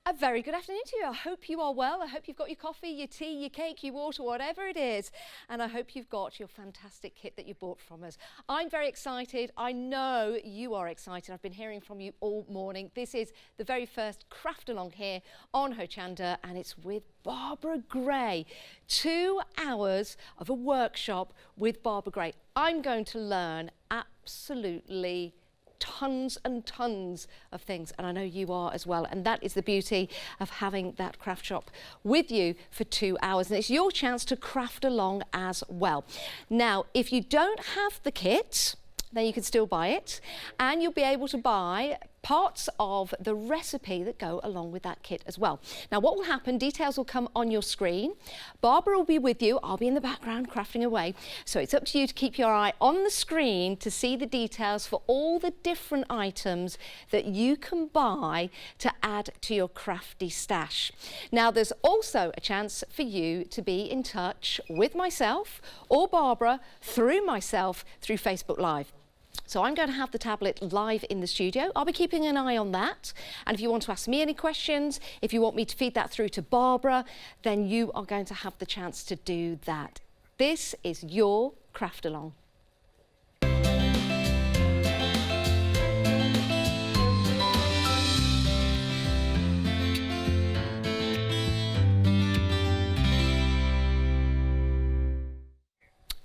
A very good afternoon to you. I hope you are well. I hope you've got your coffee, your tea, your cake, your water, whatever it is. And I hope you've got your fantastic kit that you bought from us. I'm very excited. I know you are excited. I've been hearing from you all morning. This is the very first Craftalong here on Hochanda, and it's with Barbara Gray. 2 hours of a workshop with Barbara Gray. I'm going to learn absolutely tons and tons of things, and I know you are as well, and that is the beauty of having that craft shop with you for 2 hours, and it's your chance to craft along as well. Now, if you don't have the kit, then you can still buy it, and you'll be able to buy parts of the recipe that go along with that kit as well. Now, what will happen, details will come on your screen. Barbara will be with you. I'll be in the background crafting away. So it's up to you to keep your eye on the screen to see the details for all the different items that you can buy to add to your crafty stash. Now, there's also a chance for you to be in touch with myself or Barbara through Facebook Live. So I'm going to have the tablet live in the studio. I'll be keeping an eye on that. And if you want to ask me any questions, if you want me to feed that through to Barbara, then you are going to have the chance to do that. This is your Craftalong.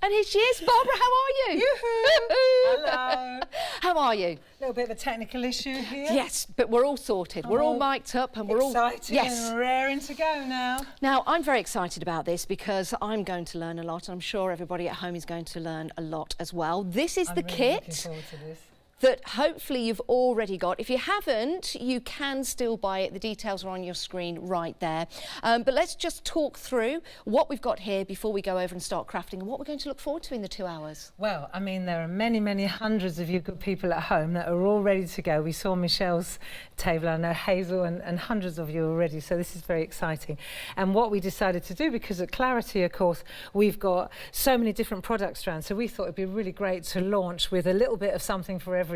And here she is. Barbara, how are you? Hello. How are you? A little bit of a technical issue here. Yes, but we're all sorted. We're all mic'd up and we're all excited and raring to go now. Now, I'm very excited about this because I'm going to learn a lot. I'm sure everybody at home is going to learn a lot as well. This is the kit. Looking forward to this. That hopefully you've already got. If you haven't, you can still buy it. The details are on your screen right there. But let's just talk through what we've got here before we go over and start crafting and what we're going to look forward to in the 2 hours. Well, I mean, there are many, many hundreds of you good people at home that are all ready to go. We saw Michelle's table, I know Hazel and hundreds of you already, so this is very exciting. And what we decided to do, because at Clarity, of course, we've got so many different product strands, so we thought it'd be really great to launch with a little bit of something for everyone.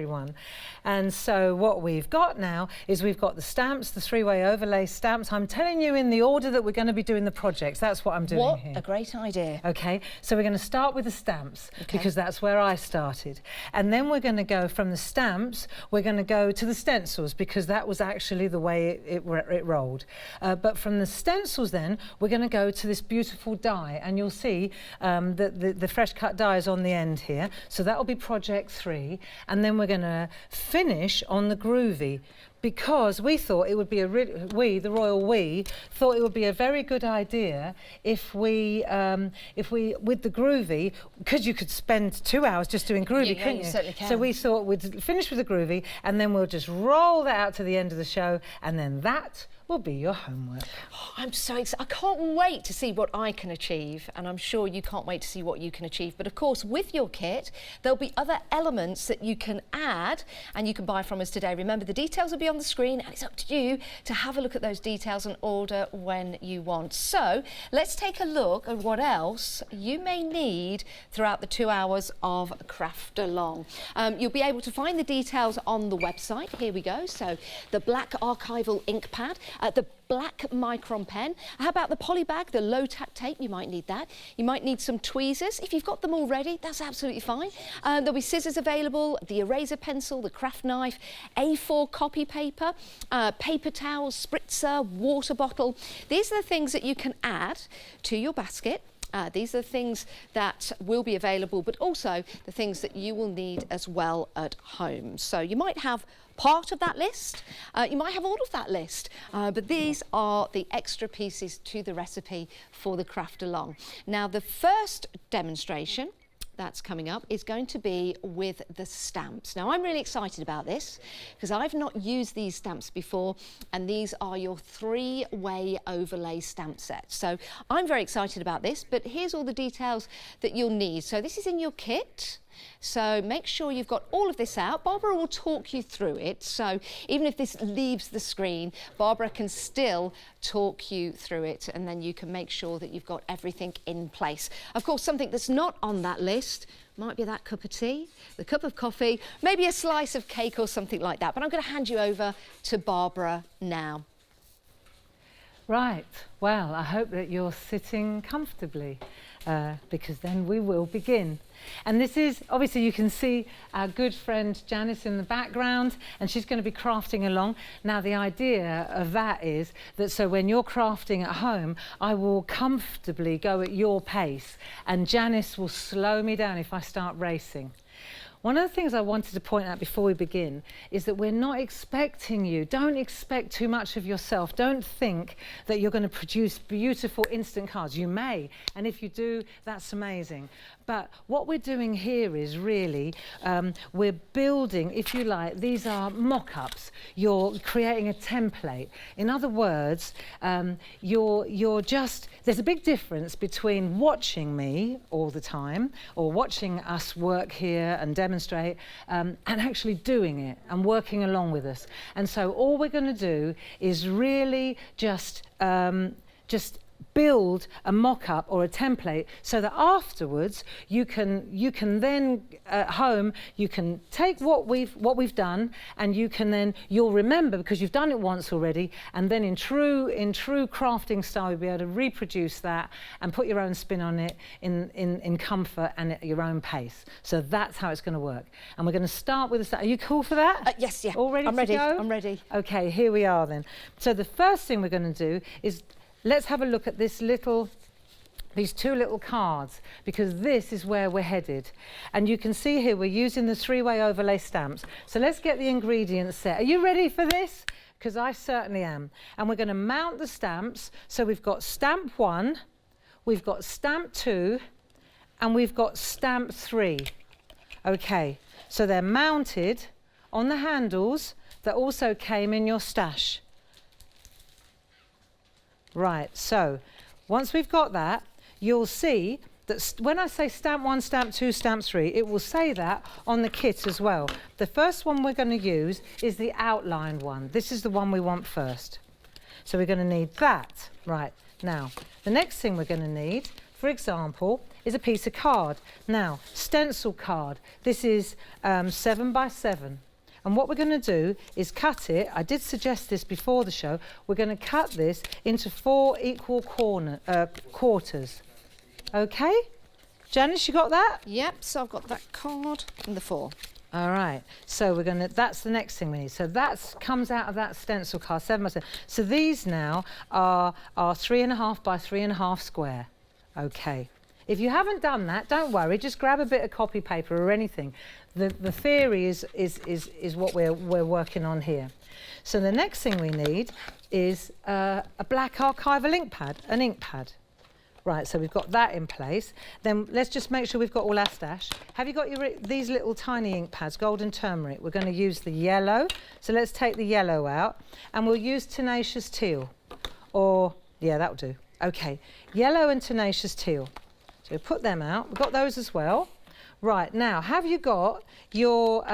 And so what we've got now is we've got the stamps, the 3-way overlay stamps. I'm telling you in the order that we're going to be doing the projects. That's what I'm doing here. What a great idea. Okay, so we're going to start with the stamps because that's where I started. And then we're going to go from the stamps, we're going to go to the stencils because that was actually the way it rolled. But from the stencils then, we're going to go to this beautiful die, and you'll see that the fresh cut die is on the end here. So that will be project 3, and then we're going to finish on the groovy, because we thought it would be the royal we thought it would be a very good idea if we with the groovy, because you could spend 2 hours just doing groovy, couldn't you? Certainly can. So we thought we'd finish with the groovy, and then we'll just roll that out to the end of the show, and then that will be your homework. Oh, I'm so excited. I can't wait to see what I can achieve, and I'm sure you can't wait to see what you can achieve. But of course, with your kit, there'll be other elements that you can add and you can buy from us today. Remember, the details will be on the screen, and it's up to you to have a look at those details and order when you want. So let's take a look at what else you may need throughout the 2 hours of Craftalong. You'll be able to find the details on the website. Here we go. So the black archival ink pad, the black micron pen. How about the poly bag, the low tack tape? You might need that. You might need some tweezers. If you've got them already, that's absolutely fine. There'll be scissors available, the eraser pencil, the craft knife, A4 copy paper, paper towels, spritzer, water bottle. These are the things that you can add to your basket. These are the things that will be available, but also the things that you will need as well at home. So you might have part of that list, you might have all of that list, but these are the extra pieces to the recipe for the Craftalong. Now, the first demonstration that's coming up is going to be with the stamps. Now, I'm really excited about this because I've not used these stamps before, and these are your 3-way overlay stamp set. So I'm very excited about this, but here's all the details that you'll need. So this is in your kit. So make sure you've got all of this out. Barbara will talk you through it. So even if this leaves the screen, Barbara can still talk you through it, and then you can make sure that you've got everything in place. Of course, something that's not on that list might be that cup of tea, the cup of coffee, maybe a slice of cake or something like that. But I'm going to hand you over to Barbara now. Right, well, I hope that you're sitting comfortably because then we will begin. And this is, obviously you can see our good friend Janice in the background, and she's going to be crafting along. Now the idea of that is that so when you're crafting at home, I will comfortably go at your pace and Janice will slow me down if I start racing. One of the things I wanted to point out before we begin is that we're not expecting you. Don't expect too much of yourself. Don't think that you're going to produce beautiful instant cards. You may, and if you do, that's amazing. But what we're doing here is really, we're building, if you like, these are mock-ups. You're creating a template. In other words, you're just, there's a big difference between watching me all the time or watching us work here and demonstrate and actually doing it and working along with us. And so all we're going to do is really just build a mock-up or a template so that afterwards you can then at home you can take what we've done and you'll remember because you've done it once already, and then in true crafting style you'll be able to reproduce that and put your own spin on it in comfort and at your own pace. So that's how it's going to work. And we're going to start with are you cool for that? Yes, yeah. All ready to go? I'm ready. Okay, here we are then. So the first thing we're going to do is let's have a look at these two little cards, because this is where we're headed. And you can see here we're using the 3-way overlay stamps. So let's get the ingredients set. Are you ready for this? Because I certainly am. And we're going to mount the stamps. So we've got stamp 1, we've got stamp 2, and we've got stamp 3. Okay, so they're mounted on the handles that also came in your stash. Right, so once we've got that, you'll see that when I say stamp 1, stamp 2, stamp 3, it will say that on the kit as well. The first one we're going to use is the outlined one. This is the one we want first. So we're going to need that. Right, now, the next thing we're going to need, for example, is a piece of card. Now, stencil card. This is 7 by 7. And what we're going to do is cut it. I did suggest this before the show. We're going to cut this into 4 equal quarters. Okay? Janice, you got that? Yep, so I've got that card and the 4. All right. So we're going to, that's the next thing we need. So that comes out of that stencil card, 7 by 7. So these now are 3.5 by 3.5 square. Okay. If you haven't done that, don't worry, just grab a bit of copy paper or anything. The theory is what we're working on here. So the next thing we need is a black archival ink pad, an ink pad. Right, so we've got that in place. Then let's just make sure we've got all our stash. Have you got these little tiny ink pads, golden turmeric? We're going to use the yellow. So let's take the yellow out and we'll use tenacious teal. Or, yeah, that'll do. Okay, yellow and tenacious teal. So put them out. We've got those as well. Right, now, have you got your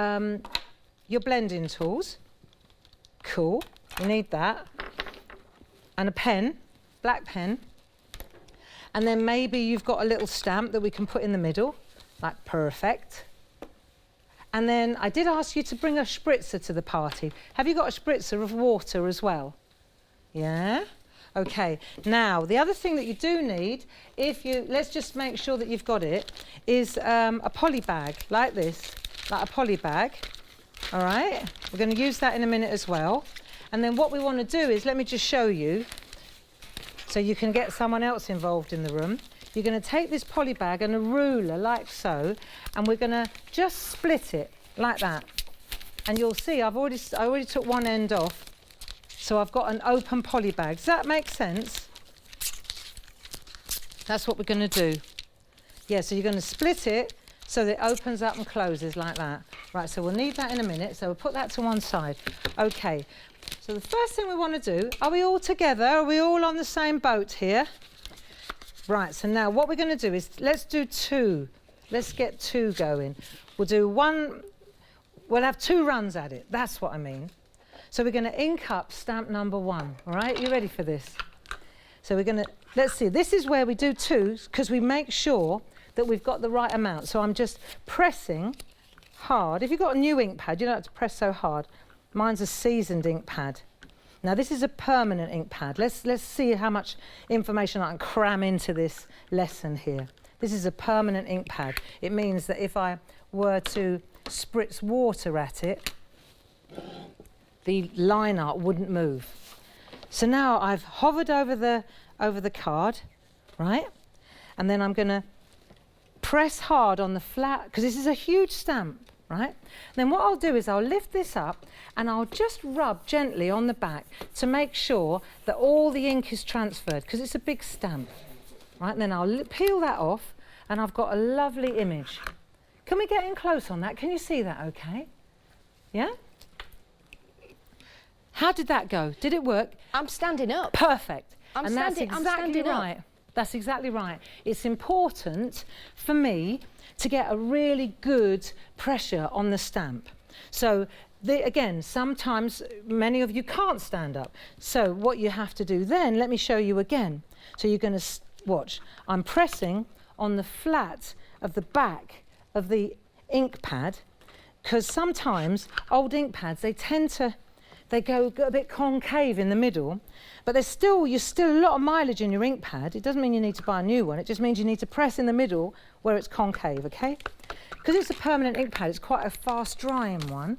blending tools? Cool, you need that. And a pen, black pen. And then maybe you've got a little stamp that we can put in the middle, like perfect. And then I did ask you to bring a spritzer to the party. Have you got a spritzer of water as well? Yeah? Okay, now the other thing that you do need, let's just make sure that you've got it, is a poly bag like this, like a poly bag. All right, we're going to use that in a minute as well. And then what we want to do is, let me just show you, so you can get someone else involved in the room. You're going to take this poly bag and a ruler like so, and we're going to just split it like that. And you'll see I already took one end off. So I've got an open poly bag. Does that make sense? That's what we're going to do. Yeah, so you're going to split it so that it opens up and closes like that. Right, so we'll need that in a minute. So we'll put that to one side. Okay, so the first thing we want to do, are we all together? Are we all on the same boat here? Right, so now what we're going to do is, let's do 2. Let's get 2 going. We'll do 1, we'll have 2 runs at it. That's what I mean. So we're going to ink up stamp number 1, all right? You ready for this? So we're going to, let's see, this is where we do 2, because we make sure that we've got the right amount. So I'm just pressing hard. If you've got a new ink pad, you don't have to press so hard. Mine's a seasoned ink pad. Now this is a permanent ink pad. Let's see how much information I can cram into this lesson here. This is a permanent ink pad. It means that if I were to spritz water at it, the line art wouldn't move. So now I've hovered over the card, right? And then I'm going to press hard on the flat, because this is a huge stamp, right? Then what I'll do is I'll lift this up and I'll just rub gently on the back to make sure that all the ink is transferred, because it's a big stamp, right? And then I'll peel that off and I've got a lovely image. Can we get in close on that? Can you see that okay? Yeah? How did that go? Did it work? I'm standing up. Perfect. I'm that's standing exactly right. up. That's exactly right. It's important for me to get a really good pressure on the stamp. So again, sometimes many of you can't stand up. So what you have to do then, let me show you again. So you're going to watch. I'm pressing on the flat of the back of the ink pad, because sometimes old ink pads, they go a bit concave in the middle, but you're still a lot of mileage in your ink pad. It doesn't mean you need to buy a new one. It just means you need to press in the middle where it's concave, okay? Because it's a permanent ink pad, it's quite a fast drying one.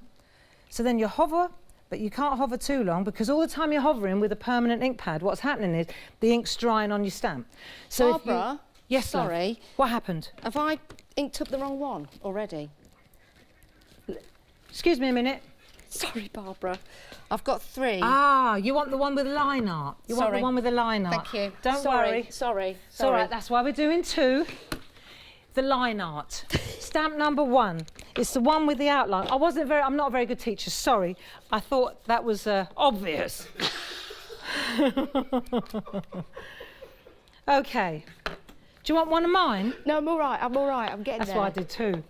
So then you hover, but you can't hover too long, because all the time you're hovering with a permanent ink pad, what's happening is the ink's drying on your stamp. So Barbara, yes, sorry. Love. What happened? Have I inked up the wrong one already? Excuse me a minute. Sorry, Barbara. I've got 3. Ah, you want the one with line art. You want the one with the line art. Thank you. Don't worry. Sorry. It's all right, that's why we're doing 2. The line art. Stamp number 1. It's the one with the outline. I'm not a very good teacher, sorry. I thought that was obvious. Okay. Do you want one of mine? No, I'm all right. I'm getting That's there. why I did 2.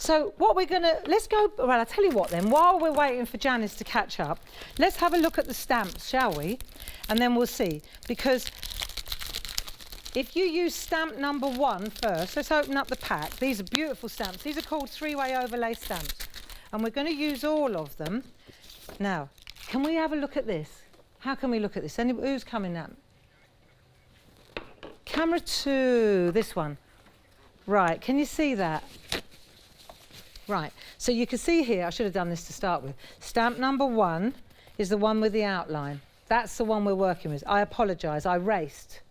So what let's go, well, I'll tell you what then, while we're waiting for Janice to catch up, let's have a look at the stamps, shall we? And then we'll see, because if you use stamp number 1 first, let's open up the pack. These are beautiful stamps. These are called 3-way overlay stamps. And we're going to use all of them. Now, can we have a look at this? How can we look at this? Who's coming up? Camera 2, this one. Right, can you see that? Right, so you can see here, I should have done this to start with. Stamp number 1 is the one with the outline. That's the one we're working with. I apologise, I raced.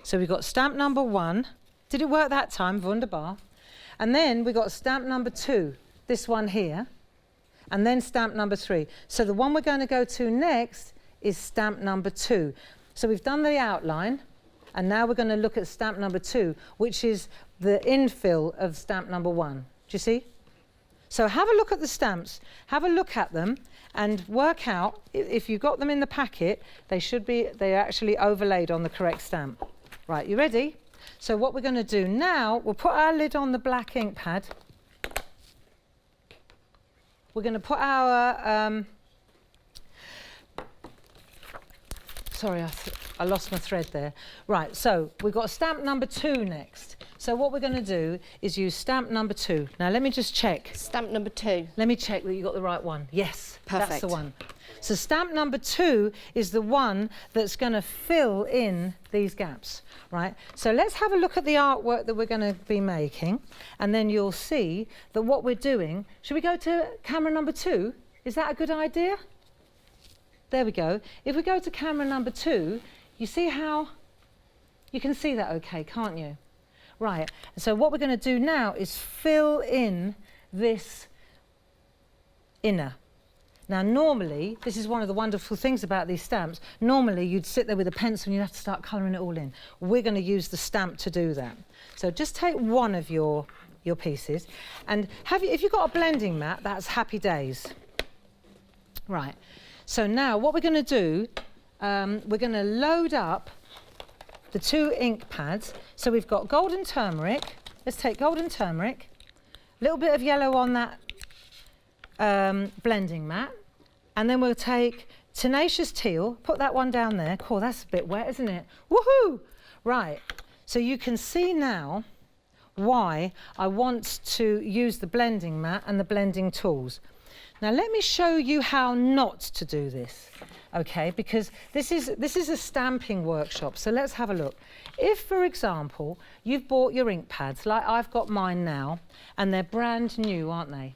So we've got stamp number 1. Did it work that time? Wunderbar. And then we got stamp number 2, this one here. And then stamp number 3. So the one we're going to go to next is stamp number 2. So we've done the outline, and now we're going to look at stamp number 2, which is the infill of stamp number 1. Do you see? So have a look at the stamps, have a look at them, and work out, if you've got them in the packet, they're actually overlaid on the correct stamp. Right, you ready? So what we're going to do now, we'll put our lid on the black ink pad. We're going to put our, sorry, I lost my thread there. Right, so we've got stamp number 2 next. So what we're going to do is use stamp number 2. Now let me just check. Stamp number 2. Let me check that you got the right one. Yes, perfect. That's the one. So stamp number 2 is the one that's going to fill in these gaps, right? So let's have a look at the artwork that we're going to be making, and then you'll see that what we're doing. Should we go to camera number 2? Is that a good idea? There we go. If we go to camera number 2, you see how you can see that okay, can't you? Right, so what we're going to do now is fill in this inner. Now normally, this is one of the wonderful things about these stamps, normally you'd sit there with a pencil and you'd have to start colouring it all in. We're going to use the stamp to do that. So just take one of your pieces, and if you've got a blending mat, that's happy days. Right, so now what we're going to do, we're going to load up the 2 ink pads. So we've got golden turmeric. Let's take golden turmeric, a little bit of yellow on that blending mat, and then we'll take tenacious teal, put that one down there. Cool, that's a bit wet, isn't it? Woohoo! Right, so you can see now why I want to use the blending mat and the blending tools. Now let me show you how not to do this, okay? Because this is a stamping workshop, so let's have a look. If, for example, you've bought your ink pads, like I've got mine now, and they're brand new, aren't they?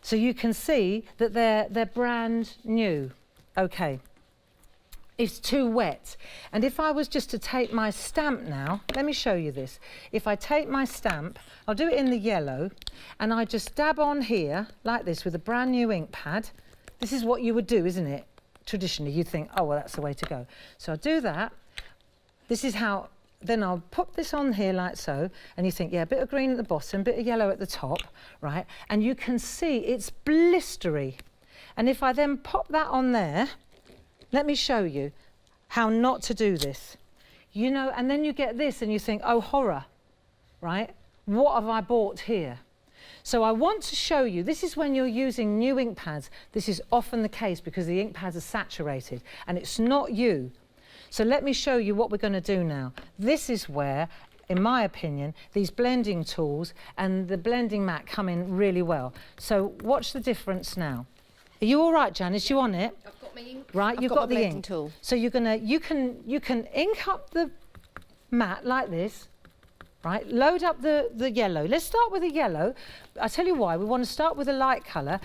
So you can see that they're brand new, okay. It's too wet. And if I was just to take my stamp now, let me show you this. If I take my stamp, I'll do it in the yellow, and I just dab on here, like this, with a brand new ink pad. This is what you would do, isn't it? Traditionally, you'd think, oh, well, that's the way to go. So I'll do that. This is how, then I'll put this on here like so, and you think, yeah, a bit of green at the bottom, a bit of yellow at the top, right? And you can see it's blistery. And if I then pop that on there, let me show you how not to do this. You know, and then you get this and you think, oh, horror, right? What have I bought here? So I want to show you, this is when you're using new ink pads. This is often the case because the ink pads are saturated and it's not you. So let me show you what we're going to do now. This is where, in my opinion, these blending tools and the blending mat come in really well. So watch the difference now. Are you all right, Janice? You on it? I've got my ink. Right, you've got the ink tool. So you can ink up the mat like this, right? Load up the yellow. Let's start with the yellow. I'll tell you why. We want to start with a light colour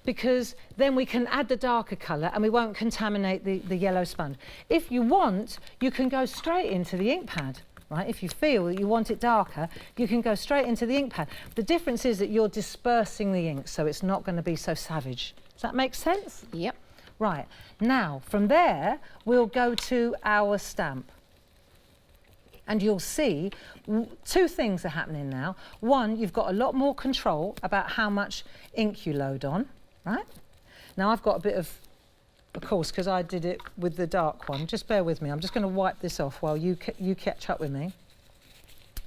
because then we can add the darker colour and we won't contaminate the yellow sponge. If you want, you can go straight into the ink pad. Right? If you feel that you want it darker, you can go straight into the ink pad. The difference is that you're dispersing the ink, so it's not going to be so savage. Does that make sense? Yep. Right, now from there we'll go to our stamp. And you'll see two things are happening now. One, you've got a lot more control about how much ink you load on, right? Now I've got a bit of course, because I did it with the dark one. Just bear with me. I'm just going to wipe this off while you catch up with me.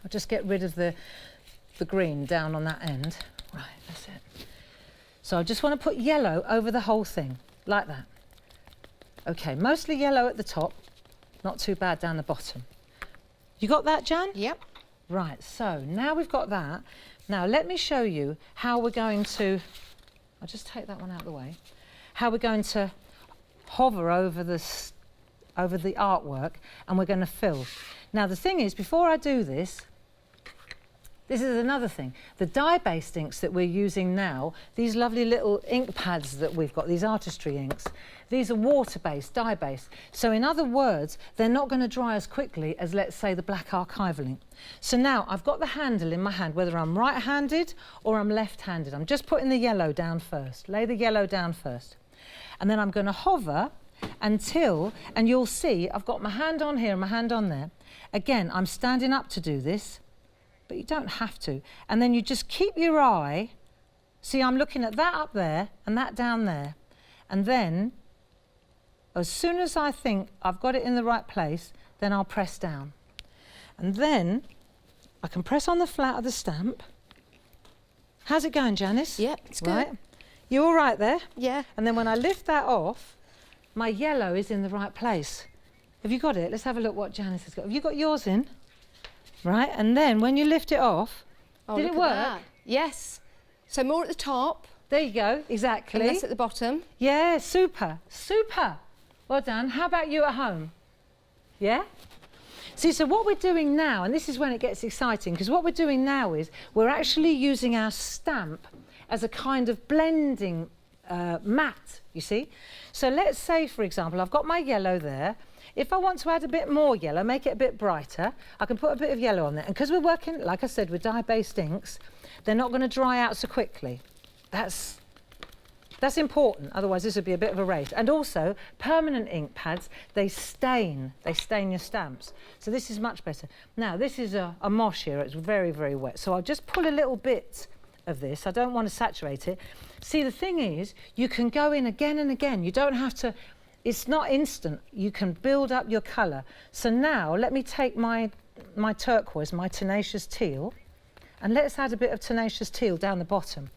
I'll just get rid of the green down on that end. Right, that's it. So I just want to put yellow over the whole thing, like that. Okay, mostly yellow at the top, not too bad down the bottom. You got that, Jan? Yep. Right, so now we've got that. Now let me show you how we're going to, I'll just take that one out of the way, how we're going to hover over the artwork and we're going to fill. Now the thing is, before I do this, this is another thing. The dye-based inks that we're using now, these lovely little ink pads that we've got, these artistry inks, these are water-based, dye-based. So in other words, they're not going to dry as quickly as, let's say, the black archival ink. So now I've got the handle in my hand, whether I'm right-handed or I'm left-handed. I'm just putting the yellow down first. Lay the yellow down first. And then I'm going to hover until, and you'll see I've got my hand on here and my hand on there. Again, I'm standing up to do this, but you don't have to. And then you just keep your eye. See, I'm looking at that up there and that down there. And then, as soon as I think I've got it in the right place, then I'll press down. And then I can press on the flat of the stamp. How's it going, Janice? Yeah, it's good. Right. You all right there? Yeah. And then when I lift that off, my yellow is in the right place. Have you got it? Let's have a look what Janice has got. Have you got yours in? Right, and then when you lift it off, did it work? That. Yes. So more at the top. There you go, exactly. And less at the bottom. Yeah, super, super. Well done. How about you at home? Yeah? See, so what we're doing now, and this is when it gets exciting, because what we're doing now is we're actually using our stamp as a kind of blending mat, you see. So let's say, for example, I've got my yellow there. If I want to add a bit more yellow, make it a bit brighter, I can put a bit of yellow on there. And because we're working, like I said, with dye-based inks, they're not going to dry out so quickly. That's important, otherwise this would be a bit of a race. And also, permanent ink pads, they stain your stamps. So this is much better. Now, this is a mosh here, it's very, very wet. So I'll just pull a little bit of this. I don't want to saturate it. See, the thing is, you can go in again and again. You don't have to, it's not instant. You can build up your colour. So now, let me take my turquoise, my tenacious teal, and let's add a bit of tenacious teal down the bottom.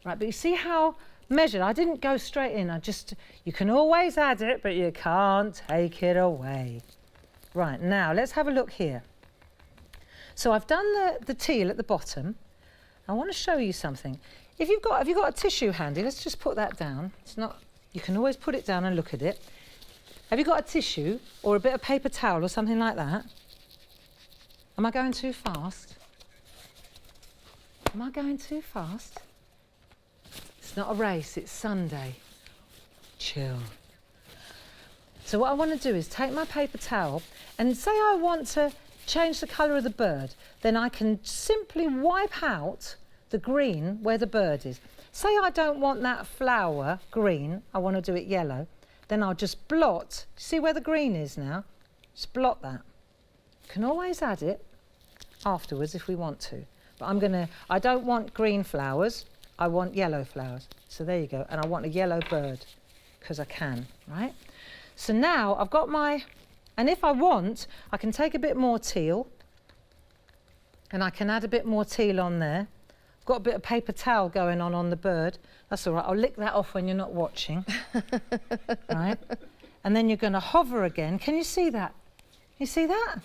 Right, but you see how measured? I didn't go straight in. You can always add it, but you can't take it away. Right, now let's have a look here. So I've done the teal at the bottom. I want to show you something. have you got a tissue handy? Let's just put that down. It's not, you can always put it down and look at it. Have you got a tissue or a bit of paper towel or something like that? Am I going too fast? Am I going too fast? It's not a race, it's Sunday. Chill. So what I want to do is take my paper towel and say I want to change the colour of the bird, then I can simply wipe out the green where the bird is. Say I don't want that flower green, I want to do it yellow, then I'll just blot, see where the green is now? Just blot that. Can always add it afterwards if we want to. But I don't want green flowers, I want yellow flowers. So there you go, and I want a yellow bird, because I can, right? So now I've got and if I want, I can take a bit more teal, and I can add a bit more teal on there. I've got a bit of paper towel going on the bird. That's all right, I'll lick that off when you're not watching, right? And then you're gonna hover again. Can you see that? You see that?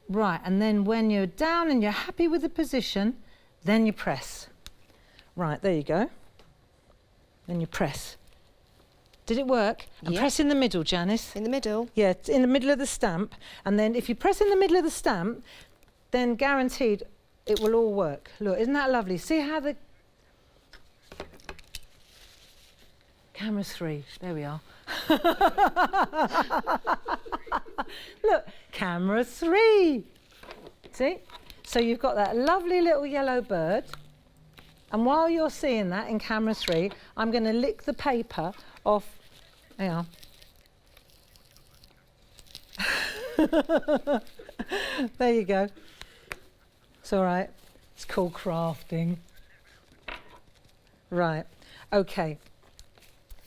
Right, and then when you're down and you're happy with the position, then you press. Right, there you go. Then you press. Did it work? And Yep. press in the middle, Janice. In the middle. Yeah, it's in the middle of the stamp. And then if you press in the middle of the stamp, then guaranteed it will all work. Look, isn't that lovely? See how the... Camera 3, there we are. Look, camera 3. See? So you've got that lovely little yellow bird. And while you're seeing that in camera 3, I'm going to lick the paper off. Hang on. There you go. It's all right. It's called crafting. Right. Okay.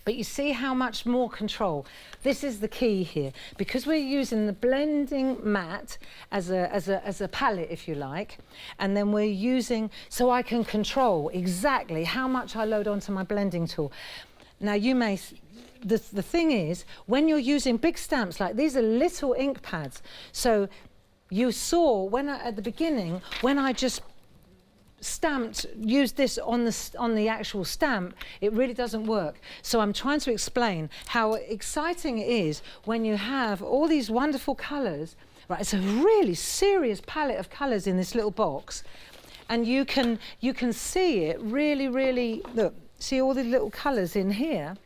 But you see how much more control. This is the key here. Because we're using the blending mat as a palette, if you like, and then we're using, so I can control exactly how much I load onto my blending tool. Now you may, the thing is, when you're using big stamps, like these are little ink pads. So you saw at the beginning, when I just used this on the actual stamp, it really doesn't work. So I'm trying to explain how exciting it is when you have all these wonderful colours. Right, it's a really serious palette of colours in this little box, and you can see it really, look, see all the little colours in here.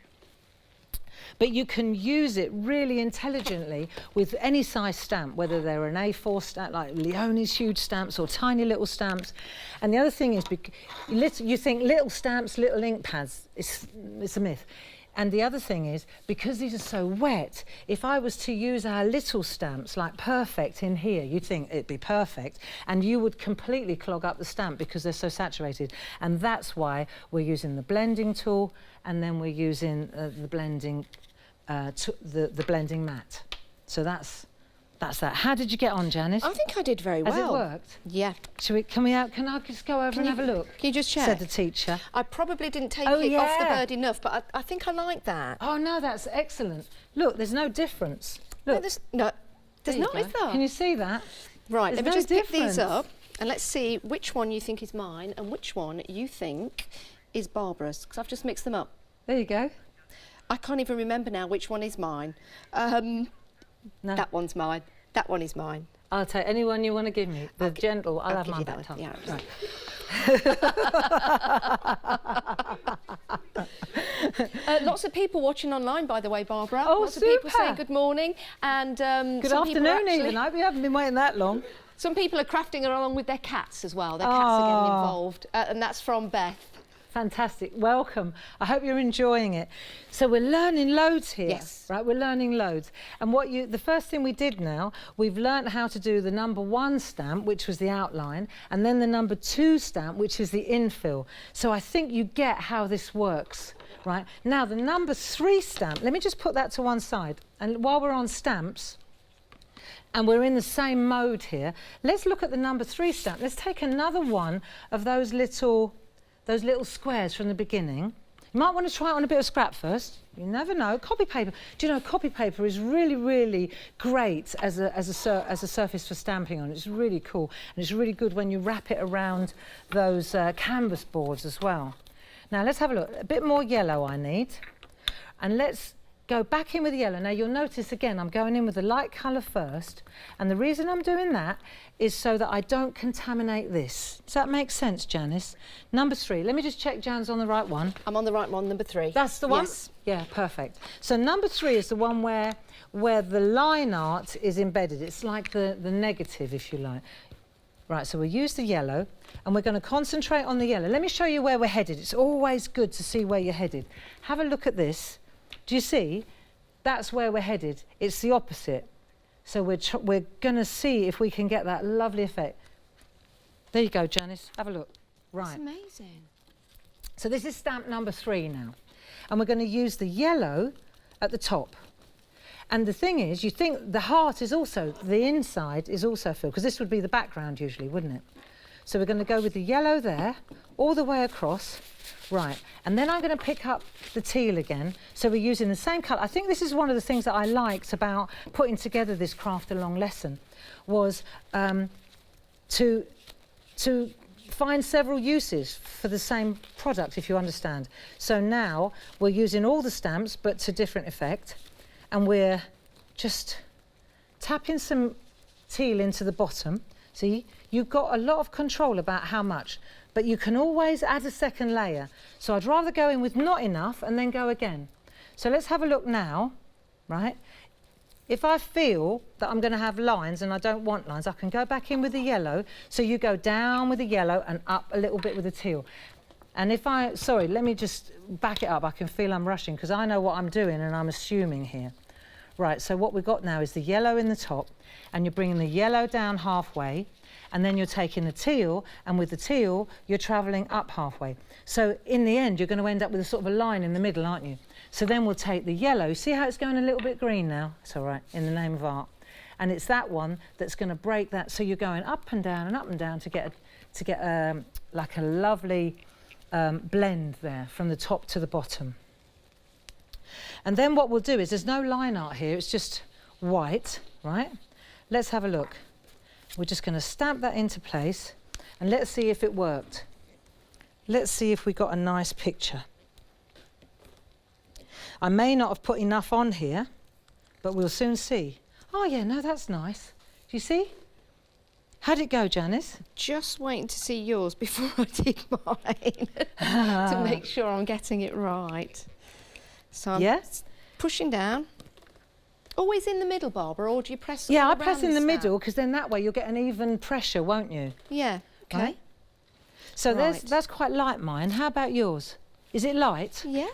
But you can use it really intelligently with any size stamp, whether they're an A4 stamp, like Leonie's huge stamps, or tiny little stamps. And the other thing is, you think little stamps, little ink pads, it's a myth. And the other thing is, because these are so wet, if I was to use our little stamps, like perfect in here, you'd think it'd be perfect, and you would completely clog up the stamp because they're so saturated. And that's why we're using the blending tool, and then we're using the blending mat. So that's that. How did you get on, Janice? I think I did very well. Has it worked? Yeah. Can I just go over and have a look? Can you just check? Said the teacher. I probably didn't take it off the bird enough, but I think I like that. Oh no, that's excellent. Look, there's no difference. Look, there's not, is there? Can you see that? Right, There's let me no just pick difference. these up and let's see which one you think is mine and which one you think is Barbara's, because I've just mixed them up. There you go. I can't even remember now which one is mine. No. That one's mine. That one is mine. I'll take any one you want to give me. The gentle, I'll have mine that time. Yeah. Right. Lots of people watching online, by the way, Barbara. Oh, lots super. of people saying good morning. And Good afternoon, even. I hope you haven't been waiting that long. Some people are crafting along with their cats as well. Their cats are getting involved. And that's from Beth. Fantastic. Welcome. I hope you're enjoying it. So we're learning loads here. Yes. Right, we're learning loads. And the first thing we did now, we've learnt how to do the number 1 stamp, which was the outline, and then the number 2 stamp, which is the infill. So I think you get how this works. Right. Now the number 3 stamp, let me just put that to one side. And while we're on stamps, and we're in the same mode here, let's look at the number 3 stamp. Let's take another one of those little squares from the beginning. You might want to try it on a bit of scrap first. You never know. Copy paper. Do you know, copy paper is really, really great as a surface for stamping on. It's really cool. And it's really good when you wrap it around those canvas boards as well. Now, let's have a look. A bit more yellow I need. And let's go back in with the yellow. Now, you'll notice, again, I'm going in with the light colour first. And the reason I'm doing that is so that I don't contaminate this. Does that make sense, Janice? Number 3. Let me just check Jan's on the right one. I'm on the right one, number 3. That's the one? Yes. Yeah, perfect. So number 3 is the one where the line art is embedded. It's like the negative, if you like. Right, so we'll use the yellow, and we're going to concentrate on the yellow. Let me show you where we're headed. It's always good to see where you're headed. Have a look at this. Do you see? That's where we're headed. It's the opposite. So we're going to see if we can get that lovely effect. There you go, Janice. Have a look. Right. That's amazing. So this is stamp number 3 now. And we're going to use the yellow at the top. And the thing is, you think the heart is also, the inside is also filled, because this would be the background usually, wouldn't it? So we're going to go with the yellow there, all the way across. Right, and then I'm going to pick up the teal again. So we're using the same colour. I think this is one of the things that I liked about putting together this Craftalong lesson, was to find several uses for the same product, if you understand. So now we're using all the stamps, but to different effect. And we're just tapping some teal into the bottom. See, you've got a lot of control about how much, but you can always add a second layer. So I'd rather go in with not enough and then go again. So let's have a look now, right? If I feel that I'm going to have lines and I don't want lines, I can go back in with the yellow. So you go down with the yellow and up a little bit with the teal. And if sorry, let me just back it up. I can feel I'm rushing because I know what I'm doing and I'm assuming here. Right, so what we've got now is the yellow in the top, and you're bringing the yellow down halfway, and then you're taking the teal, and with the teal, you're travelling up halfway. So in the end, you're going to end up with a sort of a line in the middle, aren't you? So then we'll take the yellow. See how it's going a little bit green now? It's all right, in the name of art. And it's that one that's going to break that. So you're going up and down to get like a lovely blend there from the top to the bottom. And then what we'll do is, there's no line art here, it's just white, right? Let's have a look. We're just going to stamp that into place, and let's see if it worked. Let's see if we got a nice picture. I may not have put enough on here, but we'll soon see. Oh yeah, no, that's nice. Do you see? How'd it go, Janice? Just waiting to see yours before I did mine to make sure I'm getting it right. So I'm pushing down. Always in the middle, Barbara, or do you press? Yeah, I press in the middle, because then that way you'll get an even pressure, won't you? Yeah. Okay. Right? So that's quite light, mine. How about yours? Is it light? Yeah.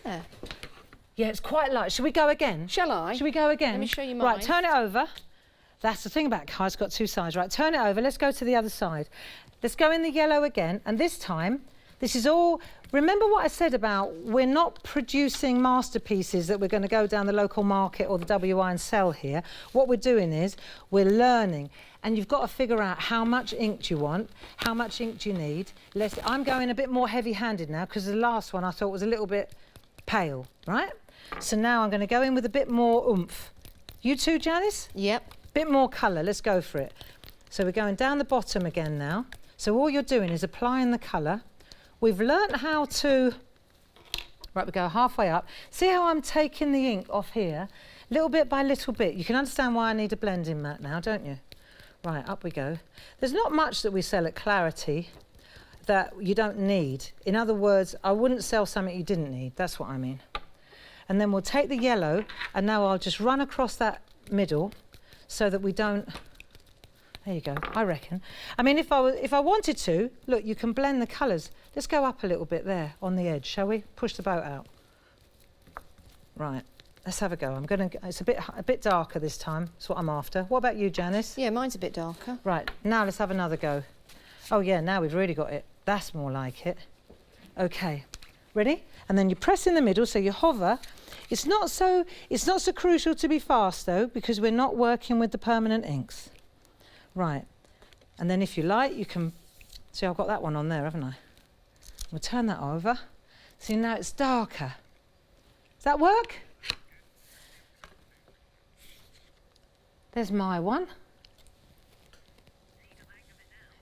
Yeah, it's quite light. Should we go again? Shall I? Should we go again? Let me show you mine. Right, turn it over. That's the thing about cards, got 2 sides. Right, turn it over. Let's go to the other side. Let's go in the yellow again, and this time, this is all. Remember what I said about we're not producing masterpieces that we're going to go down the local market or the WI and sell here. What we're doing is we're learning, and you've got to figure out how much ink do you want, how much ink do you need. I'm going a bit more heavy-handed now, because the last one I thought was a little bit pale, right? So now I'm going to go in with a bit more oomph. You too, Janice? Yep. Bit more colour. Let's go for it. So we're going down the bottom again now. So all you're doing is applying the colour. We've learnt how to, right, we go halfway up. See how I'm taking the ink off here, little bit by little bit. You can understand why I need a blending mat now, don't you? Right, up we go. There's not much that we sell at Clarity that you don't need. In other words, I wouldn't sell something you didn't need. That's what I mean. And then we'll take the yellow, and now I'll just run across that middle so that we don't. There you go, I reckon. I mean, if I wanted to, look, you can blend the colours. Let's go up a little bit there on the edge, shall we? Push the boat out. Right, let's have a go. It's a bit darker this time. That's what I'm after. What about you, Janice? Yeah, mine's a bit darker. Right, now let's have another go. Oh yeah, now we've really got it. That's more like it. Okay, ready? And then you press in the middle, so you hover. It's not so crucial to be fast though, because we're not working with the permanent inks. Right, and then if you like, you can, see I've got that one on there, haven't I? We'll turn that over. See, now it's darker. Does that work? There's my one.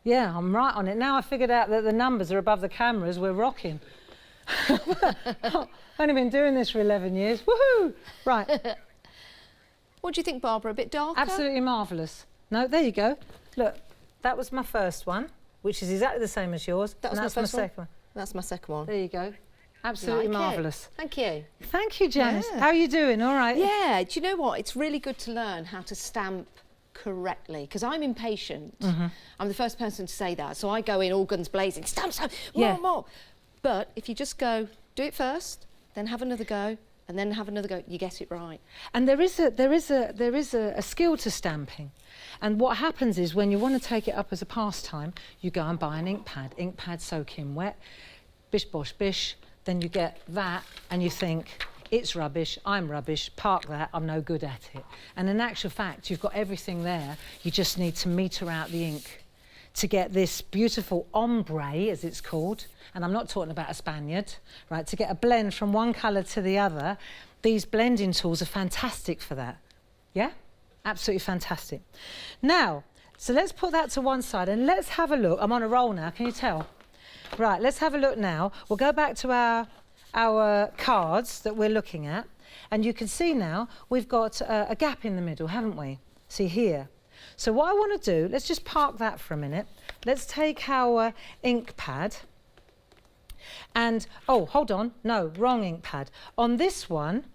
Yeah, I'm right on it. Now I figured out that the numbers are above the cameras. We're rocking. I've only been doing this for 11 years. Woohoo! Right. What do you think, Barbara? A bit darker? Absolutely marvellous. No, there you go. Look, that was my first one, which is exactly the same as yours. That was that's my my first one. second one. That's my second one. There you go. Absolutely Like it. marvellous. Thank you. Thank you, Janice. Yeah. How are you doing? All right? Yeah, do you know what? It's really good to learn how to stamp correctly, because I'm impatient. I'm the first person to say that, so I go in all guns blazing, stamp, stamp, more, more. But if you just go, do it first, then have another go, and then have another go, you get it right. And there is a skill to stamping. And what happens is when you want to take it up as a pastime, you go and buy an ink pad soaking wet, bish bosh bish, then you get that and you think, it's rubbish, I'm rubbish, park that, I'm no good at it. And in actual fact, you've got everything there, you just need to meter out the ink to get this beautiful ombre, as it's called, and I'm not talking about a Spaniard, right, to get a blend from one colour to the other. These blending tools are fantastic for that, yeah? Absolutely fantastic. Now, so let's put that to one side and let's have a look. I'm on a roll now, can you tell? Right, let's have a look now. We'll go back to our cards that we're looking at, and you can see now we've got a gap in the middle, haven't we? See here. So what I want to do, let's just park that for a minute. Let's take our ink pad and, oh, hold on, no, wrong ink pad. On this one,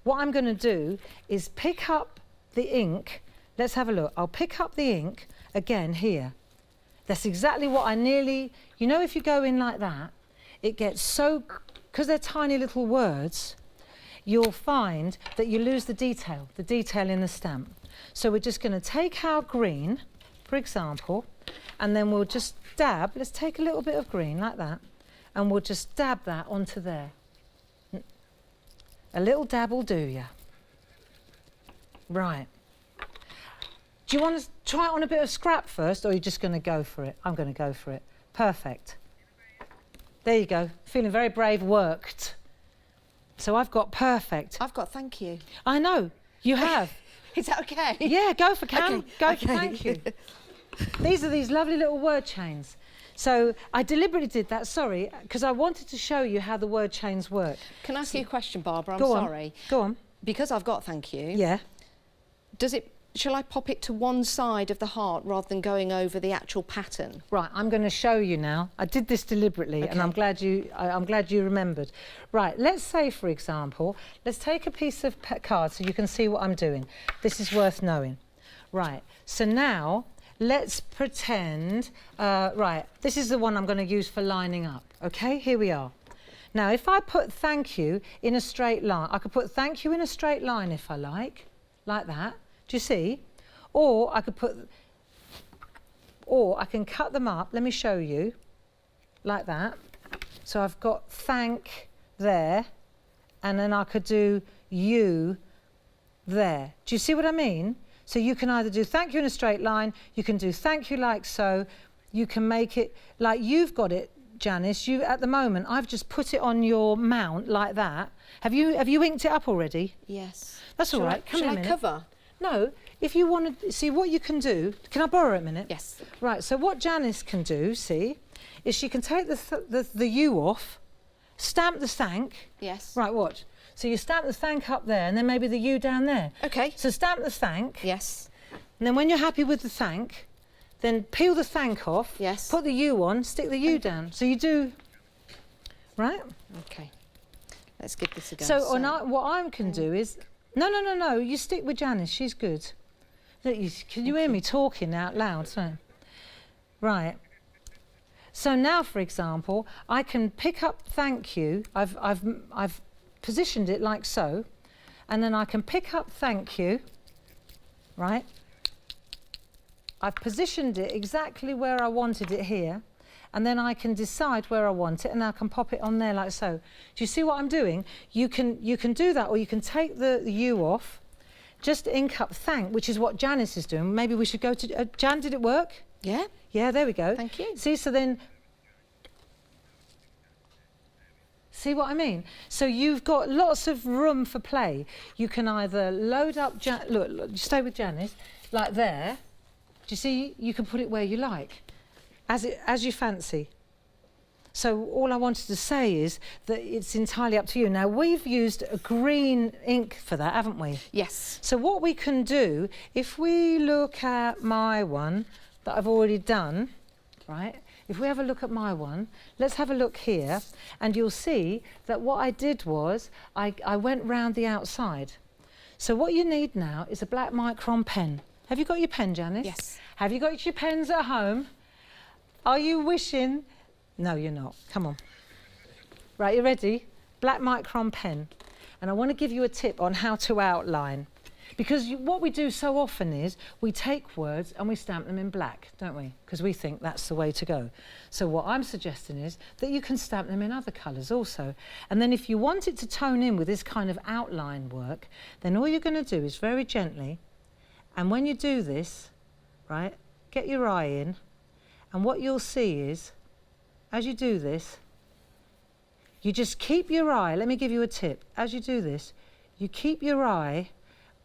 what I'm going to do is pick up the ink. Let's have a look. I'll pick up the ink again here. That's exactly what I nearly, you know, if you go in like that, it gets so, because they're tiny little words, you'll find that you lose the detail in the stamp. So we're just going to take our green, for example, and then we'll just dab, let's take a little bit of green like that, and we'll just dab that onto there. A little dab will do, yeah. Right. Do you want to try it on a bit of scrap first, or are you just going to go for it? I'm going to go for it. Perfect. There you go. Feeling very brave, worked. So I've got perfect. I've got thank you. I know, you have. Is that okay? Yeah, go for Cam. Okay. Go for thank you. These are these lovely little word chains. So I deliberately did that, sorry, because I wanted to show you how the word chains work. Can I ask you a question, Barbara? I'm Go on. sorry. Go on. Because I've got thank you. Yeah. Shall I pop it to one side of the heart rather than going over the actual pattern? Right, I'm going to show you now. I did this deliberately, Okay. and I'm glad you remembered. Right, let's say, for example, let's take a piece of card so you can see what I'm doing. This is worth knowing. Right, so now let's pretend, right, this is the one I'm going to use for lining up. Okay, here we are. Now, if I put thank you in a straight line, I could put thank you in a straight line if I like that. Do you see? Or I can cut them up. Let me show you, like that. So I've got thank there, and then I could do you there. Do you see what I mean? So you can either do thank you in a straight line, you can do thank you like so, you can make it like you've got it, Janice. You at the moment, I've just put it on your mount like that. Have you inked it up already? Yes. That's all right. Come Shall in a I minute. cover? No, if you want to see what you can do, can I borrow it a minute? Yes. Right, so what Janice can do, see, is she can take the U off, stamp the thank. Yes. Right, watch. So you stamp the thank up there and then maybe the U down there. Okay. So stamp the thank. Yes. And then when you're happy with the thank, then peel the thank off. Yes. Put the U on, stick the U down. So you do, right? Okay. Let's give this a go. So what I can do is, no, you stick with Janice, she's good. Look, can you hear me talking out loud? So, right. So now, for example, I can pick up thank you. I've positioned it like so, and then I can pick up thank you, right? I've positioned it exactly where I wanted it here, and then I can decide where I want it, and I can pop it on there like so. Do you see what I'm doing? You can do that, or you can take the U off, just ink up thank, which is what Janice is doing. Maybe we should go to Jan. Did it work? Yeah. Yeah, there we go. Thank you. See, so then See what I mean? So you've got lots of room for play. You can either load up, look, stay with Janice, like there. Do you see? You can put it where you like, as you fancy. So all I wanted to say is that it's entirely up to you. Now, we've used a green ink for that, haven't we? Yes. So what we can do, if we look at my one that I've already done, right? If we have a look at my one, let's have a look here, and you'll see that what I did was I went round the outside. So what you need now is a black micron pen. Have you got your pen, Janice? Yes. Have you got your pens at home? Are you wishing? No, you're not. Come on. Right, you ready? Black micron pen. And I want to give you a tip on how to outline. Because what we do so often is we take words and we stamp them in black, don't we? Because we think that's the way to go. So what I'm suggesting is that you can stamp them in other colours also. And then if you want it to tone in with this kind of outline work, then all you're going to do is very gently, and when you do this, right, get your eye in, and what you'll see is, as you do this, you just keep your eye, let me give you a tip, as you do this, you keep your eye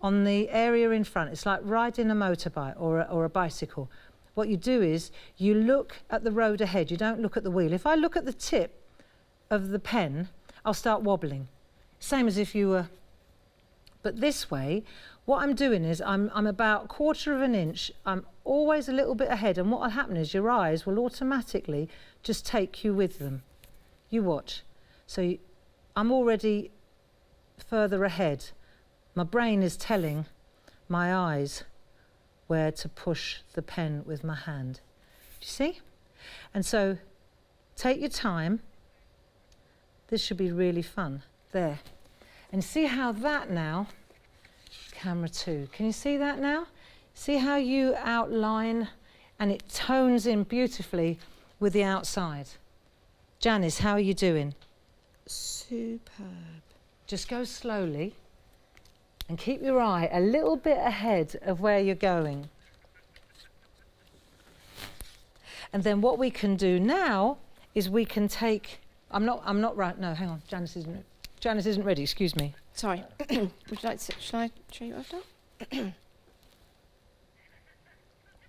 on the area in front. It's like riding a motorbike or a bicycle. What you do is you look at the road ahead, you don't look at the wheel. If I look at the tip of the pen, I'll start wobbling. Same as if you were, but this way, what I'm doing is I'm about 1/4 of an inch, I'm always a little bit ahead, and what will happen is your eyes will automatically just take you with them. You watch. So I'm already further ahead. My brain is telling my eyes where to push the pen with my hand. Do you see? And so take your time. This should be really fun. There. And see how that now, camera 2, can you see that now? See how you outline and it tones in beautifully with the outside. Janice, how are you doing? Superb. Just go slowly. And keep your eye a little bit ahead of where you're going. And then what we can do now is we can take, I'm not right, no, hang on, Janice isn't ready, excuse me. Sorry. Would you like to, shall I show you what I've done?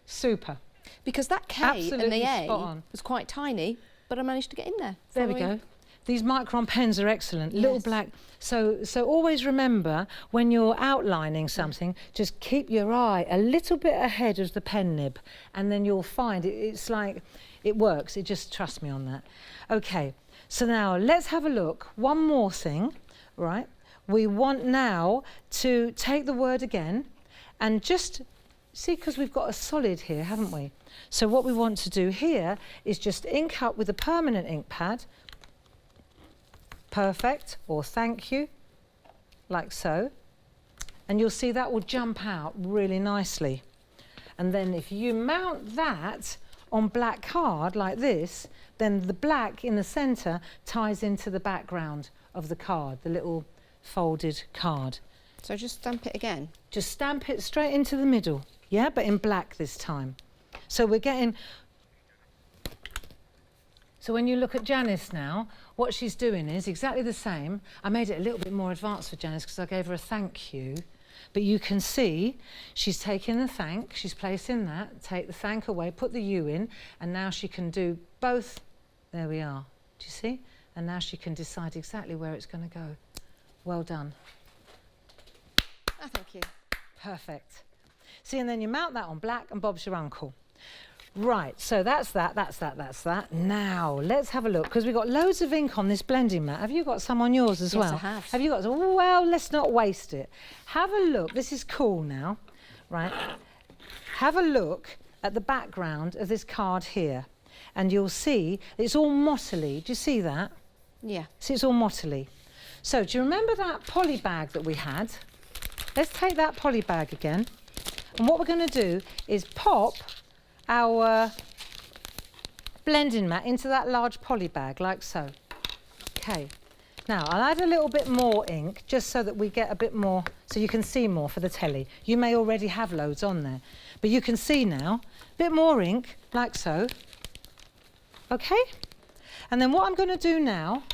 Super. Because that K Absolutely and the A spot on. was quite tiny, but I managed to get in there. There we go. These micron pens are excellent, little Yes. black. So always remember, when you're outlining something, just keep your eye a little bit ahead of the pen nib, and then you'll find it's like, it works. It just, trust me on that. Okay, so now let's have a look. One more thing, right? We want now to take the word again, and just, see, because we've got a solid here, haven't we? So what we want to do here is just ink up with a permanent ink pad. Perfect, or thank you, like so. And you'll see that will jump out really nicely. And then if you mount that on black card like this, then the black in the centre ties into the background of the card, the little folded card. So just stamp it again. Just stamp it straight into the middle, yeah, but in black this time. So we're getting, so when you look at Janice now, what she's doing is exactly the same. I made it a little bit more advanced for Janice because I gave her a thank you. But you can see she's taking the thank, she's placing that, take the thank away, put the U in, and now she can do both. There we are. Do you see? And now she can decide exactly where it's going to go. Well done. Oh, thank you. Perfect. See, and then you mount that on black and Bob's your uncle. Right, so that's that. Now, let's have a look, because we've got loads of ink on this blending mat. Have you got some on yours as well? Yes, I have. Have you got some? Well, let's not waste it. Have a look. This is cool now, right? Have a look at the background of this card here, and you'll see it's all mottly. Do you see that? Yeah. See, it's all mottly. So, do you remember that poly bag that we had? Let's take that poly bag again, and what we're going to do is pop our blending mat into that large poly bag, like so. Okay. Now, I'll add a little bit more ink, just so that we get a bit more, so you can see more for the telly. You may already have loads on there, but you can see now, a bit more ink, like so. Okay? And then what I'm going to do now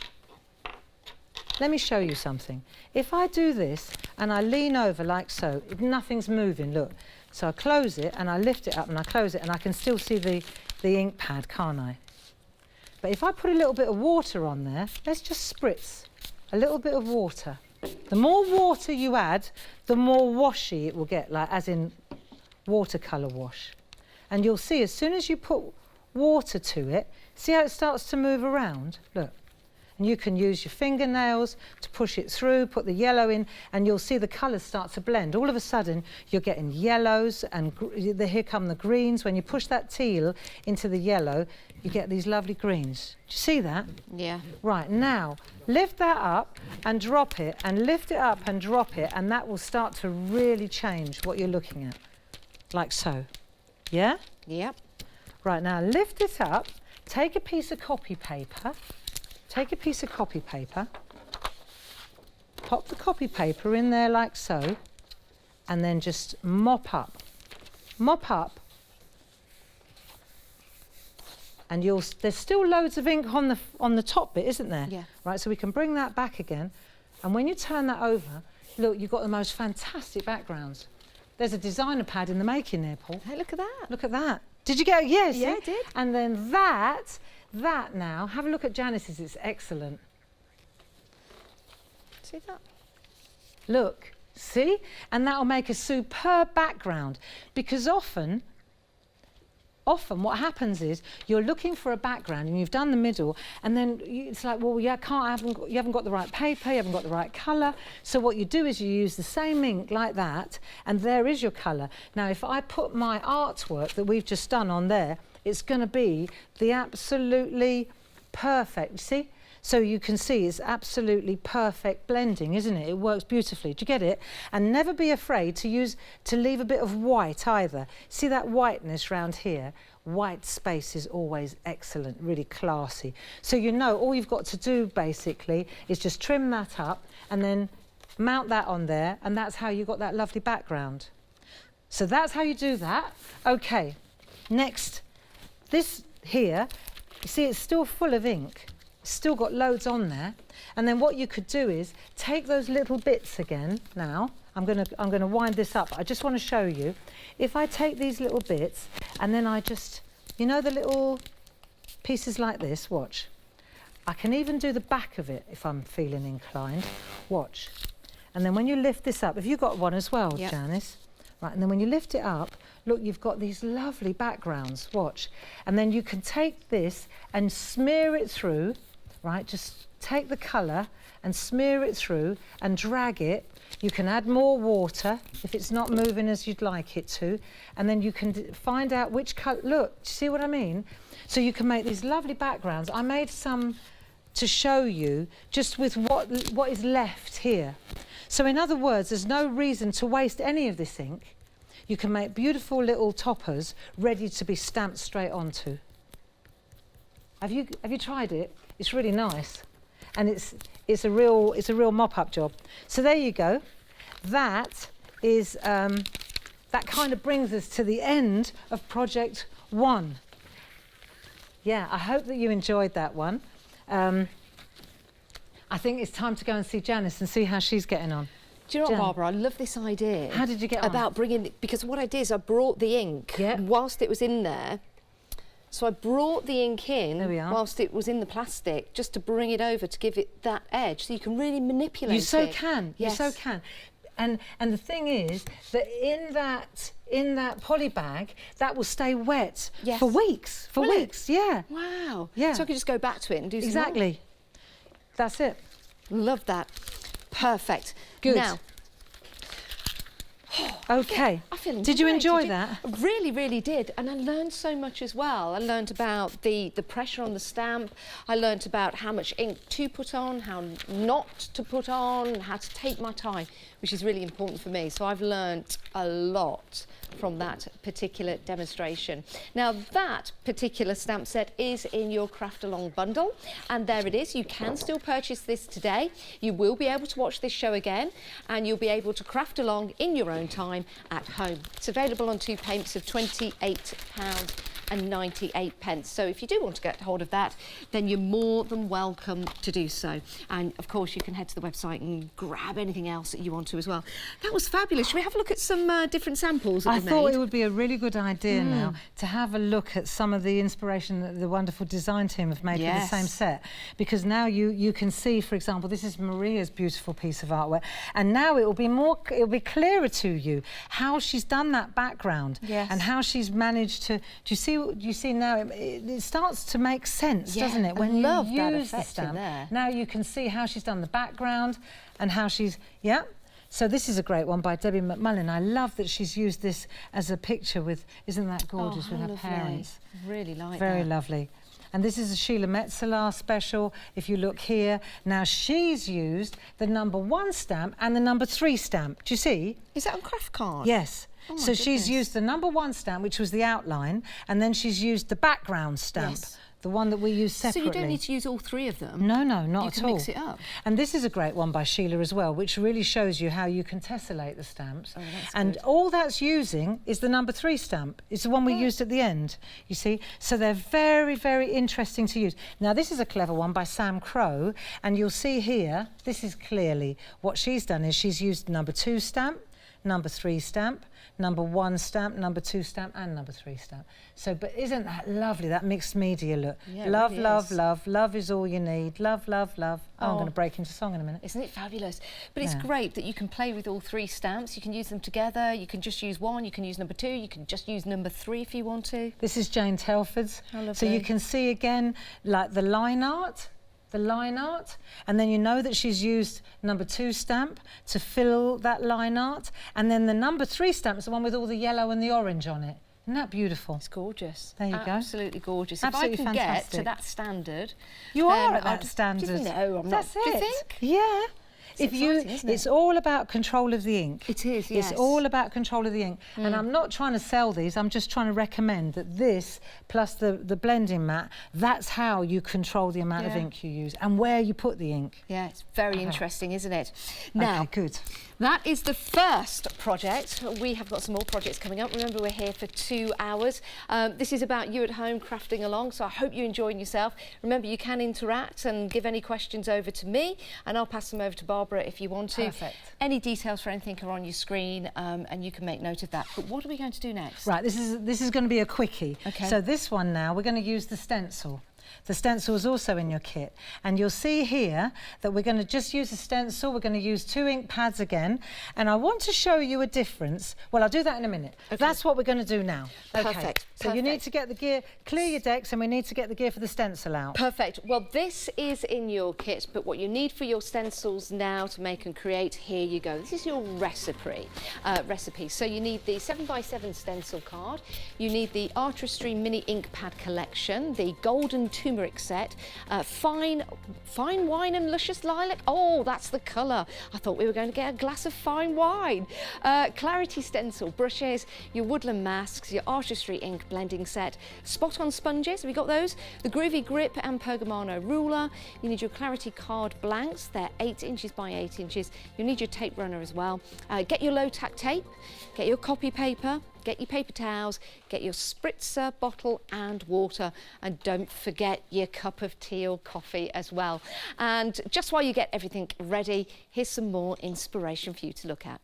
let me show you something. If I do this and I lean over like so, nothing's moving, look. So I close it and I lift it up and I close it and I can still see the ink pad, can't I? But if I put a little bit of water on there, let's just spritz a little bit of water. The more water you add, the more washy it will get, like as in watercolour wash. And you'll see as soon as you put water to it, see how it starts to move around? Look. And you can use your fingernails to push it through, put the yellow in, and you'll see the colours start to blend. All of a sudden, you're getting yellows, and here come the greens. When you push that teal into the yellow, you get these lovely greens. Do you see that? Yeah. Right, now, lift that up and drop it, and lift it up and drop it, and that will start to really change what you're looking at. Like so. Yeah? Yep. Right, now lift it up, take a piece of copy paper, pop the copy paper in there like so, and then just mop up. And there's still loads of ink on the top bit, isn't there? Yeah. Right, so we can bring that back again. And when you turn that over, look, you've got the most fantastic backgrounds. There's a designer pad in the making there, Paul. Hey, look at that. Look at that. Did you get it? Yes. Yeah, I did. And then that now, have a look at Janice's, it's excellent. See that? Look, see? And that'll make a superb background, because often what happens is you're looking for a background and you've done the middle, and then it's like, well, you haven't got the right paper, you haven't got the right colour. So what you do is you use the same ink like that, and there is your colour. Now, if I put my artwork that we've just done on there, it's going to be the absolutely perfect, you see? So you can see it's absolutely perfect blending, isn't it? It works beautifully. Do you get it? And never be afraid to leave a bit of white either. See that whiteness round here? White space is always excellent, really classy. So you know all you've got to do basically is just trim that up and then mount that on there, and that's how you got that lovely background. So that's how you do that. Okay, next, this here, you see it's still full of ink. Still got loads on there, and then what you could do is take those little bits again. Now I'm going to wind this up. I just want to show you, if I take these little bits and then I just, you know, the little pieces like this, watch. I can even do the back of it if I'm feeling inclined. Watch. And then when you lift this up, have you got one as well, yep. Janice? Right, and then when you lift it up, look, you've got these lovely backgrounds, watch. And then you can take this and smear it through. Right, just take the colour and smear it through and drag it. You can add more water if it's not moving as you'd like it to, and then you can find out which colour. Look, do you see what I mean? So you can make these lovely backgrounds. I made some to show you just with what is left here. So in other words, there's no reason to waste any of this ink. You can make beautiful little toppers ready to be stamped straight onto. Have you tried it? It's really nice, and it's a real mop-up job. So there you go. That is that kind of brings us to the end of project 1. Yeah, I hope that you enjoyed that one. I think it's time to go and see Janice and see how she's getting on. Do you know what, Jan? Barbara? I love this idea. How did you get on? About bringing, because what I did is I brought the ink whilst it was in there. So I brought the ink in whilst it was in the plastic, just to bring it over to give it that edge, so you can really manipulate it. You so can. Yes. You so can. And the thing is that in that poly bag, that will stay wet for weeks. For weeks, yeah. Wow. Yeah. So I could just go back to it and do some Exactly. more. That's it. Love that. Perfect. Good. Now. Okay. I feel Did you enjoy that? I really, really did. And I learned so much as well. I learned about the pressure on the stamp. I learned about how much ink to put on, how not to put on, how to take my time, which is really important for me. So I've learned a lot from that particular demonstration. Now, that particular stamp set is in your Craftalong bundle, and there it is. You can still purchase this today. You will be able to watch this show again, and you'll be able to craft along in your own time at home. It's available on 2 payments of £28. £2.98. So if you do want to get hold of that, then you're more than welcome to do so. And of course, you can head to the website and grab anything else that you want to as well. That was fabulous. Should we have a look at some different samples that I we've thought made? it would be a really good idea now to have a look at some of the inspiration that the wonderful design team have made for the same set, because now you can see, for example, this is Maria's beautiful piece of artwork, and now it will be clearer to you how she's done that background and how she's managed to. Do you see now it starts to make sense, doesn't it, when you use the stamp? Now you can see how she's done the background and how she's So this is a great one by Debbie McMullen. I love that she's used this as a picture with, isn't that gorgeous, with her parents? Really like that. Very lovely. And this is a Sheila Metzeler special. If you look here, now she's used the #1 stamp and the #3 stamp. Do you see? Is that on craft card? Yes. Oh my so she's goodness. used the #1 stamp, which was the outline, and then she's used the background stamp. The one that we use separately. So you don't need to use all 3 of them? No, not at all. You can mix it up. And this is a great one by Sheila as well, which really shows you how you can tessellate the stamps. Oh, that's and good. all that's using is the #3 stamp. It's the one we used at the end, you see. So they're very, very interesting to use. Now, this is a clever one by Sam Crow, and you'll see here, this is clearly what she's done is she's used #2 stamp, #3 stamp, #1 stamp, #2 stamp and #3 stamp. So, but isn't that lovely, that mixed media look? Yeah, it love, really love, is. love, love is all you need. Love, love, love. Oh, I'm going to break into song in a minute. Isn't it fabulous? But it's great that you can play with all 3 stamps. You can use them together. You can just use one. You can use #2. You can just use #3 if you want to. This is Jane Telford's. How lovely. So you can see again, like the line art, and then you know that she's used #2 stamp to fill that line art, and then the #3 stamp is the one with all the yellow and the orange on it. Isn't that beautiful? It's gorgeous. There you go. Absolutely gorgeous. Absolutely if I can fantastic. get to that standard... You then are at that I'd- standard. No, I'm That's not. Do you it. think? Yeah. It's exciting, isn't it? It's all about control of the ink. It is, yes. It's all about control of the ink. And I'm not trying to sell these, I'm just trying to recommend that this, plus the blending mat, that's how you control the amount of ink you use and where you put the ink. Yeah, it's very interesting, isn't it? Now, Okay, good. that is the first project. We have got some more projects coming up. Remember, we're here for 2 hours. This is about you at home crafting along, so I hope you're enjoying yourself. Remember, you can interact and give any questions over to me, and I'll pass them over to Barbara if you want to. Perfect. Any details for anything are on your screen, and you can make note of that. But what are we going to do next? Right, this is going to be a quickie. Okay. So this one now, we're going to use the stencil. The stencil is also in your kit, and you'll see here that we're going to just use a stencil. We're going to use 2 ink pads again, and I want to show you a difference. Well, I'll do that in a minute. Okay. That's what we're going to do now. Perfect. So you need to get the gear, clear your decks, and we need to get the gear for the stencil out. Perfect. Well, this is in your kit, but what you need for your stencils now to make and create, here you go. This is your recipe. So you need the 7x7 stencil card. You need the Artistry Mini Ink Pad Collection, the Golden Turmeric set, fine wine and luscious lilac. Oh, that's the colour. I thought we were going to get a glass of fine wine. Clarity stencil brushes, your woodland masks, your artistry ink blending set, spot on sponges. Have you got those? The Groovy Grip and Pergamano ruler. You need your clarity card blanks. They're 8 inches by 8 inches. You'll need your tape runner as well. Get your low tack tape, get your copy paper, get your paper towels, get your spritzer bottle and water, and don't forget your cup of tea or coffee as well. And just while you get everything ready, here's some more inspiration for you to look at.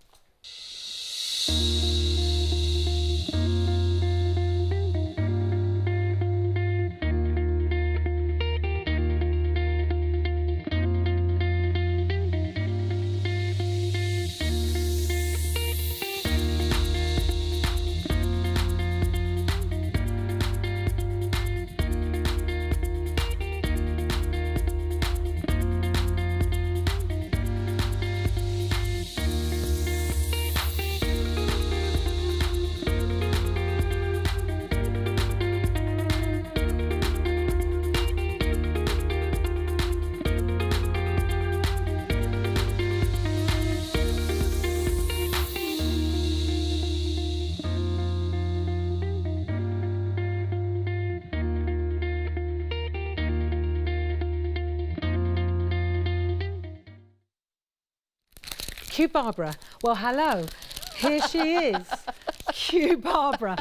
Cue Barbara. Well, hello. Here she is. Cue Barbara.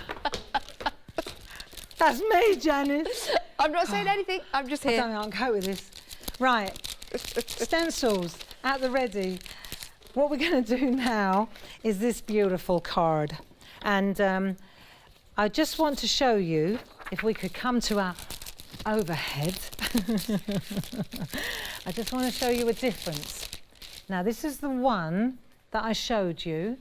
That's me, Janice. I'm not saying anything, I'm just here. I don't think I can cope with this. Right, stencils at the ready. What we're going to do now is this beautiful card. And I just want to show you, if we could come to our overhead. I just want to show you a difference. Now, this is the one that I showed you.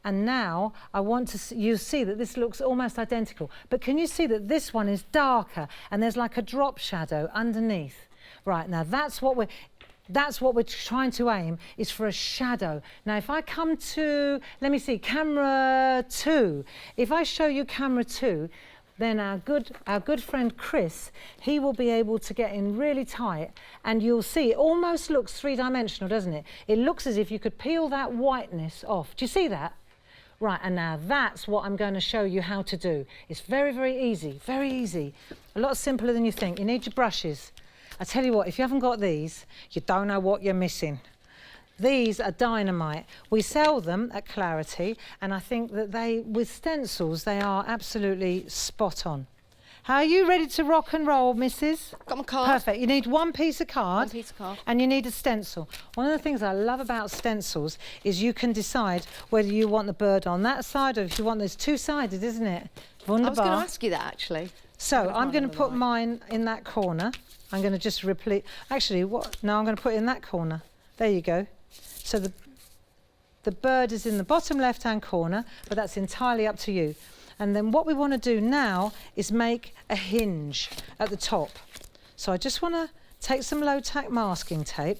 And now I want to you see that this looks almost identical. But can you see that this one is darker and there's like a drop shadow underneath? Right, now that's what we're trying to aim, is for a shadow. Now if I come to, let me see, camera 2. If I show you camera 2, then our good friend Chris, he will be able to get in really tight, and you'll see it almost looks three-dimensional, doesn't it? It looks as if you could peel that whiteness off. Do you see that? Right, and now that's what I'm going to show you how to do. It's very, very easy, a lot simpler than you think. You need your brushes. I tell you what, if you haven't got these, you don't know what you're missing. These are dynamite. We sell them at Clarity, and I think that with stencils, they are absolutely spot on. How are you ready to rock and roll, Mrs? Got my card. Perfect. You need one piece of card. One piece of card. And you need a stencil. One of the things I love about stencils is you can decide whether you want the bird on that side or if you want this two-sided, isn't it? Wunderbar. I was going to ask you that, actually. So I'm going to put mine in that corner. I'm going to just repeat. Actually, no, I'm going to put it in that corner. There you go. So the bird is in the bottom left-hand corner, but that's entirely up to you. And then what we want to do now is make a hinge at the top. So I just want to take some low-tack masking tape.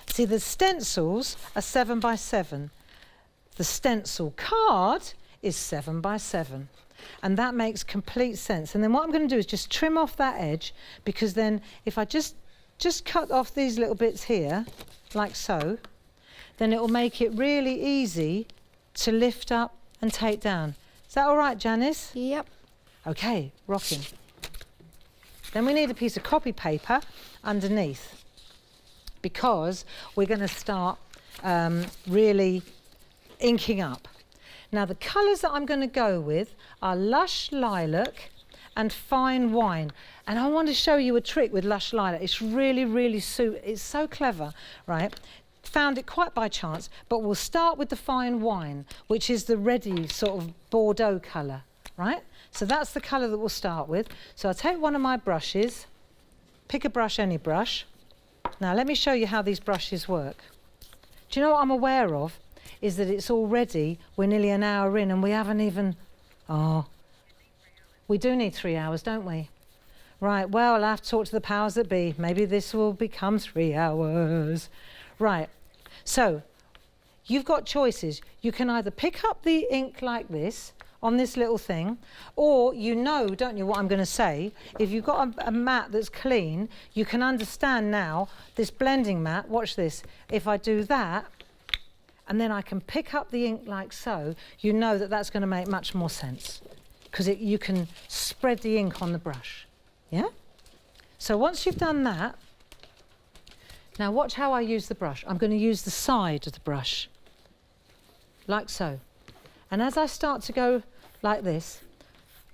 See, the stencils are 7 by 7. The stencil card is 7 by 7. And that makes complete sense. And then what I'm going to do is just trim off that edge, because then if I just cut off these little bits here, like so, then it will make it really easy to lift up and take down. Is that all right, Janice? Yep. Okay, rocking. Then we need a piece of copy paper underneath, because we're going to start really inking up. Now the colours that I'm going to go with are Lush Lilac and Fine Wine. And I want to show you a trick with Lush Lilac. It's really, it's so clever, right? Found it quite by chance, but we'll start with the Fine Wine, which is the ready sort of Bordeaux colour, right? So that's the colour that we'll start with. So I'll take one of my brushes, pick a brush, any brush. Now let me show you how these brushes work. Do you know what I'm aware of? Is that it's already, we're nearly an hour in and we haven't even, we do need 3 hours, don't we? Right, well, I'll have to talk to the powers that be. Maybe this will become 3 hours. Right, so you've got choices. You can either pick up the ink like this on this little thing, or you know, don't you, what I'm going to say? If you've got a mat that's clean, you can understand now, this blending mat, watch this. If I do that, and then I can pick up the ink like so, you know that that's going to make much more sense, because you can spread the ink on the brush, yeah? So once you've done that, now watch how I use the brush. I'm going to use the side of the brush, like so. And as I start to go like this,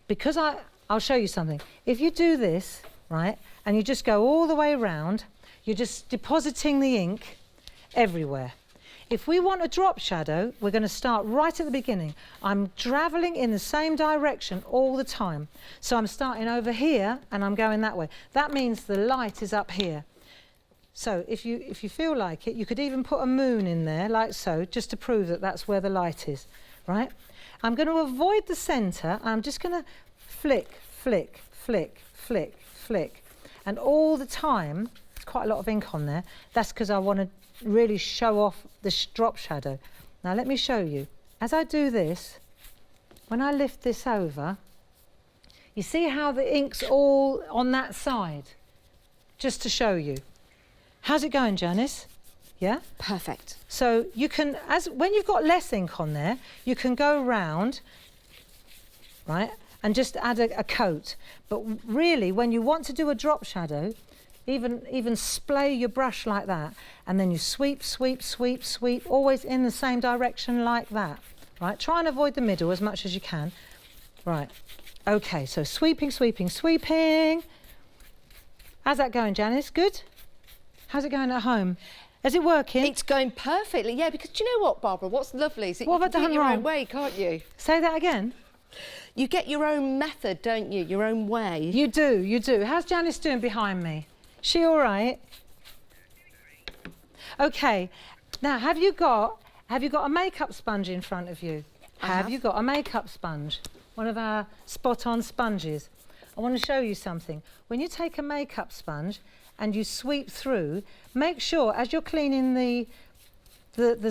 because I'll show you something. If you do this, right, and you just go all the way around, you're just depositing the ink everywhere. If we want a drop shadow, we're going to start right at the beginning. I'm travelling in the same direction all the time. So I'm starting over here and I'm going that way. That means the light is up here. So if you feel like it, you could even put a moon in there like so, just to prove that that's where the light is, right? I'm going to avoid the centre. I'm just going to flick, flick, flick, flick, flick. And all the time, there's quite a lot of ink on there. That's because I want to really show off the drop shadow. Now let me show you. As I do this, when I lift this over, you see how the ink's all on that side? Just to show you. How's it going, Janice? Yeah? Perfect. So you can, when you've got less ink on there, you can go round, right, and just add a coat. But really, when you want to do a drop shadow, even splay your brush like that, and then you sweep, sweep, sweep, sweep, always in the same direction like that, right? Try and avoid the middle as much as you can. Right, Okay, so sweeping, sweeping, sweeping. How's that going, Janice? Good? How's it going at home? Is it working? It's going perfectly, yeah, because do you know what, Barbara? What's lovely is that What you have I can do it done your wrong? own way, can't you? Say that again. You get your own method, don't you? Your own way. You do, you do. How's Janice doing behind me? She all right? Okay. Now, have you got a makeup sponge in front of you? Have you got a makeup sponge? One of our spot-on sponges. I want to show you something. When you take a makeup sponge and you sweep through, make sure as you're cleaning the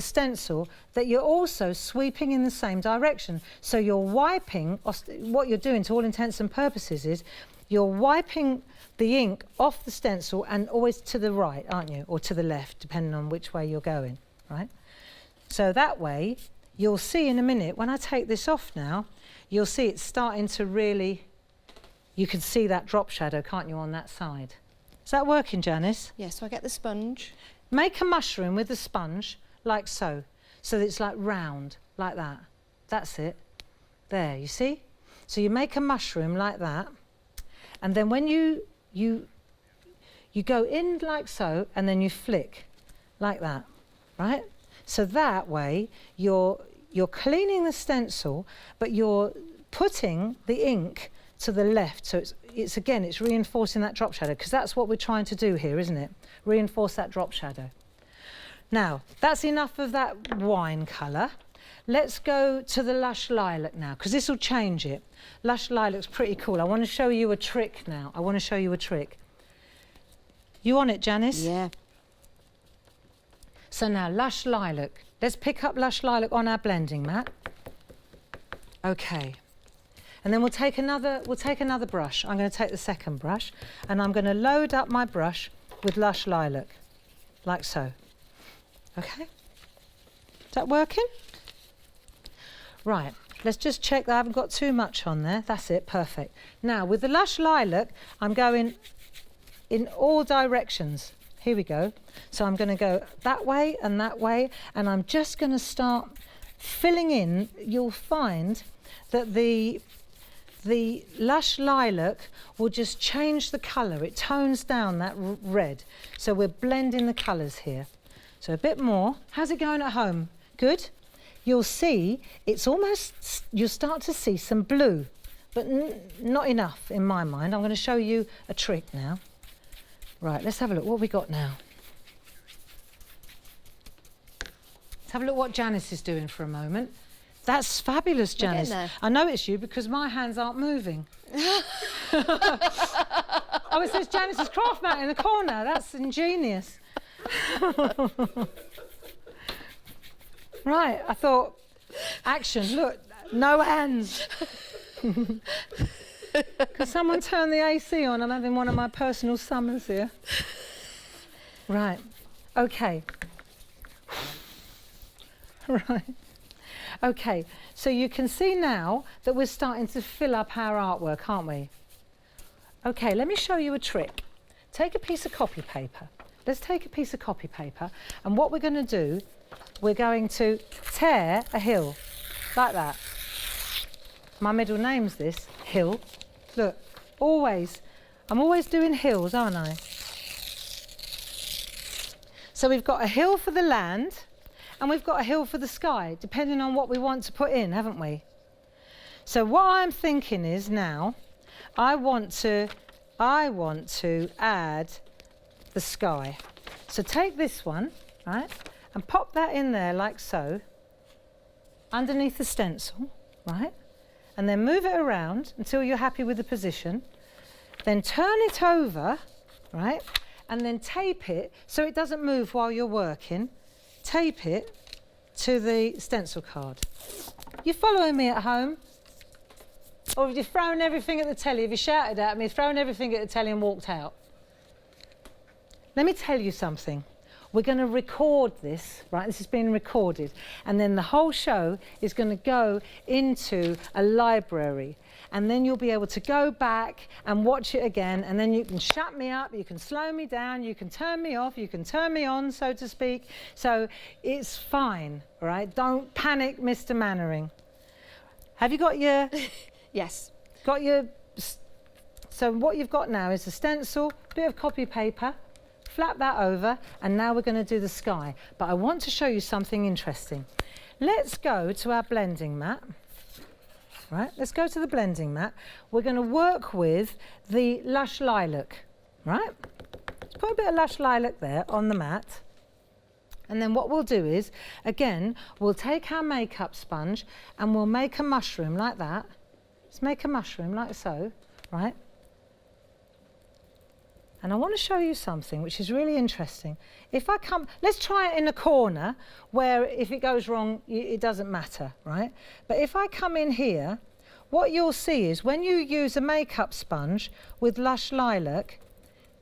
stencil that you're also sweeping in the same direction. So you're wiping, what you're doing to all intents and purposes is you're wiping the ink off the stencil and always to the right, aren't you? Or to the left, depending on which way you're going, right? So that way, you'll see in a minute, when I take this off now, you'll see it's starting to really, you can see that drop shadow, can't you, on that side? Is that working, Janice? Yeah, so I get the sponge. Make a mushroom with the sponge, like so. So that it's like round, like that. That's it. There, you see? So you make a mushroom like that. And then when you go in like so, and then you flick, like that, right? So that way, you're cleaning the stencil, but you're putting the ink to the left. So it's again, it's reinforcing that drop shadow, because that's what we're trying to do here, isn't it? Reinforce that drop shadow. Now, that's enough of that wine colour. Let's go to the Lush Lilac now, because this will change it. Lush Lilac's pretty cool. I want to show you a trick now. I want to show you a trick. You on it, Janice? Yeah. So now, Lush Lilac. Let's pick up Lush Lilac on our blending mat. Okay. And then we'll take another brush. I'm going to take the second brush, and I'm going to load up my brush with Lush Lilac, like so. Okay? Is that working? Right. Let's just check that I haven't got too much on there. That's it, perfect. Now, with the Lush Lilac, I'm going in all directions. Here we go. So I'm going to go that way, and I'm just going to start filling in. You'll find that the Lush Lilac will just change the colour. It tones down that red. So we're blending the colours here. So a bit more. How's it going at home? Good? You'll see, it's almost, you'll start to see some blue, but not enough in my mind. I'm going to show you a trick now. Right, let's have a look. What have we got now? Let's have a look what Janice is doing for a moment. That's fabulous, Janice. I know it's you because my hands aren't moving. Oh, it says Janice's craft mat in the corner. That's ingenious. Right, I thought, action, look, no hands. Could someone turn the AC on? I'm having one of my personal summers here. Right, okay. Right. Okay, so you can see now that we're starting to fill up our artwork, aren't we? Okay, let me show you a trick. Take a piece of copy paper. Let's take a piece of copy paper, and what we're going to do, we're going to tear a hill, like that. My middle name's this, Hill. Look, I'm always doing hills, aren't I? So we've got a hill for the land, and we've got a hill for the sky, depending on what we want to put in, haven't we? So what I'm thinking is now, I want to add the sky. So take this one, right, and pop that in there like so, underneath the stencil, right? And then move it around until you're happy with the position. Then turn it over, right? And then tape it so it doesn't move while you're working. Tape it to the stencil card. You following me at home? Or have you thrown everything at the telly? Have you shouted at me, thrown everything at the telly and walked out? Let me tell you something. We're going to record this, right? This is being recorded. And then the whole show is going to go into a library. And then you'll be able to go back and watch it again. And then you can shut me up, you can slow me down, you can turn me off, you can turn me on, so to speak. So it's fine, right? Don't panic, Mr. Mannering. Have you got your... Yes. got your... So what you've got now is a stencil, bit of copy paper, flap that over, and now we're going to do the sky. But I want to show you something interesting. Let's go to our blending mat. Right, let's go to the blending mat. We're going to work with the Lush Lilac, right? Let's put a bit of Lush Lilac there on the mat. And then what we'll do is, again, we'll take our makeup sponge and we'll make a mushroom like that. Let's make a mushroom like so, right? And I want to show you something which is really interesting. If I come, let's try it in a corner where if it goes wrong, it doesn't matter, right? But if I come in here, what you'll see is when you use a makeup sponge with Lush Lilac,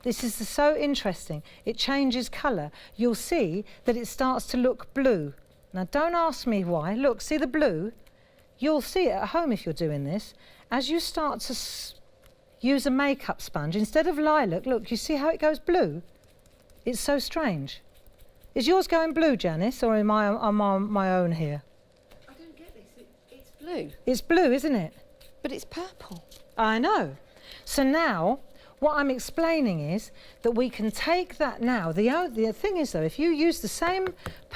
this is so interesting, it changes colour. You'll see that it starts to look blue. Now don't ask me why, look, see the blue? You'll see it at home if you're doing this. As you start to use a makeup sponge, instead of lilac, look, you see how it goes blue? It's so strange. Is yours going blue, Janice, or am I on my own here? I don't get this. It's blue. It's blue, isn't it? But it's purple. I know. So now, what I'm explaining is that we can take that now. The thing is, though, if you use the same,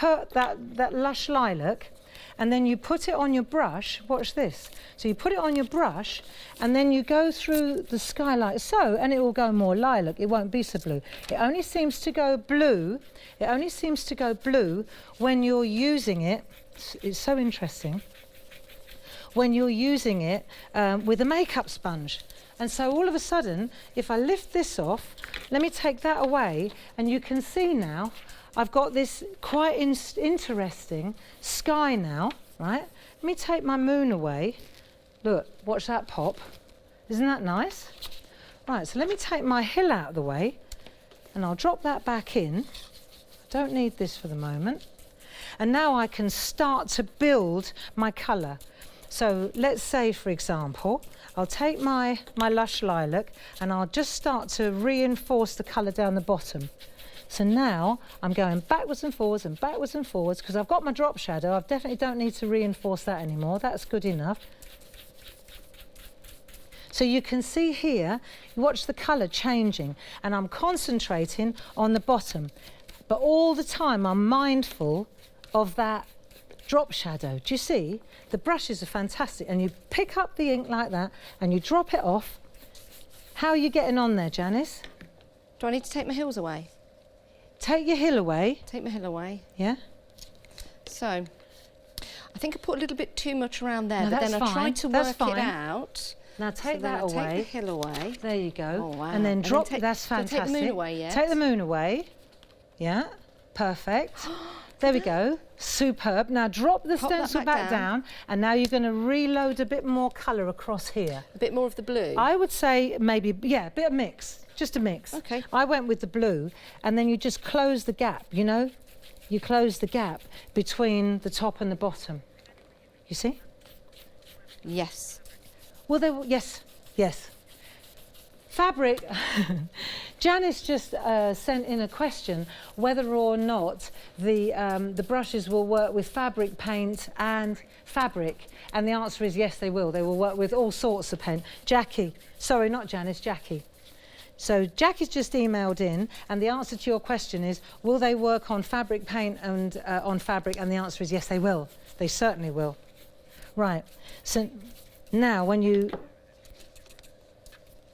that Lush Lilac, and then you put it on your brush, watch this. So you put it on your brush and then you go through the sky like so, and it will go more lilac, it won't be so blue. It only seems to go blue, when you're using it, it's so interesting, when you're using it with a makeup sponge. And so all of a sudden, if I lift this off, let me take that away, and you can see now, I've got this quite interesting sky now, right? Let me take my moon away. Look, watch that pop. Isn't that nice? Right, so let me take my hill out of the way and I'll drop that back in. I don't need this for the moment. And now I can start to build my colour. So let's say, for example, I'll take my Lush Lilac and I'll just start to reinforce the colour down the bottom. So now I'm going backwards and forwards because I've got my drop shadow. I definitely don't need to reinforce that anymore. That's good enough. So you can see here, watch the colour changing, and I'm concentrating on the bottom. But all the time I'm mindful of that drop shadow. Do you see? The brushes are fantastic, and you pick up the ink like that and you drop it off. How are you getting on there, Janice? Do I need to take my heels away? Take your hill away. Take my hill away. Yeah. So, I think I put a little bit too much around there, No, but that's then I fine. tried to That's work it fine. out. Now take that I'll away. Take the hill away. There you go. Oh, wow. And then drop. take, That's do I fantastic. take the moon away, yes? Take the moon away. Yeah. Perfect. There we go. Superb. Now drop the Pop that stencil back back down, and now you're going to reload a bit more colour across here. A bit more of the blue? I would say maybe, yeah, a bit of mix. Just a mix. Okay. I went with the blue, and then you just close the gap, you know? You close the gap between the top and the bottom. You see? Yes. Well, yes, yes. Fabric. Janice just sent in a question whether or not the brushes will work with fabric paint and fabric, and the answer is yes, they will. They will work with all sorts of paint. Jackie, sorry, not Janice, Jackie. So Jackie's just emailed in, and the answer to your question is, will they work on fabric paint and on fabric? And the answer is yes, they will. They certainly will. Right. So now when you...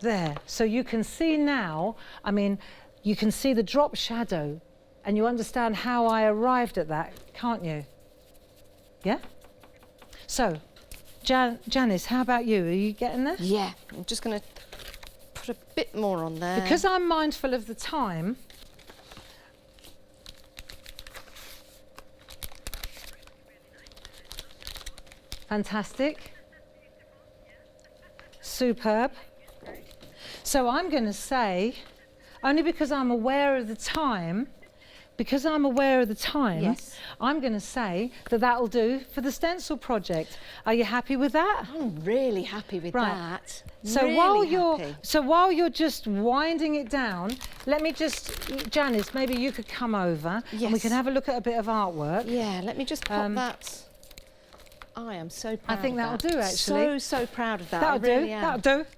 There. So you can see now, I mean, you can see the drop shadow, and you understand how I arrived at that, can't you? Yeah? So, Janice, how about you? Are you getting there? Yeah. I'm just going to put a bit more on there. Because I'm mindful of the time, fantastic, superb. So I'm going to say, only because I'm aware of the time, Yes. I'm going to say that that'll do for the stencil project. Are you happy with that? I'm really happy with Right. that. So really while you're just winding it down, let me just, Janice, maybe you could come over and we Yes. can have a look at a bit of artwork. Yeah, let me just pop that I am so proud I think of that'll do, actually. So proud of that. That'll I really do. am. That'll do.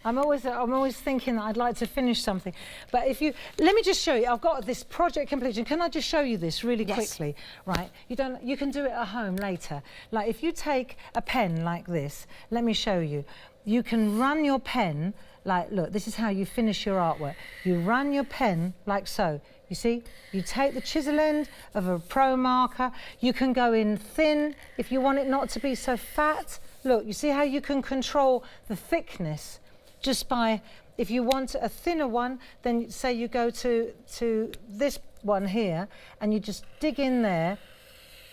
I'm always thinking that I'd like to finish something, but let me just show you. I've got this project completion. Can I just show you this really quickly? Right, you can do it at home later. Like if you take a pen like this, let me show you. You can run your pen like, look, this is how you finish your artwork. You run your pen like so. You see, you take the chisel end of a pro marker. You can go in thin if you want it not to be so fat. Look, you see how you can control the thickness just by, if you want a thinner one, then say you go to this one here and you just dig in there,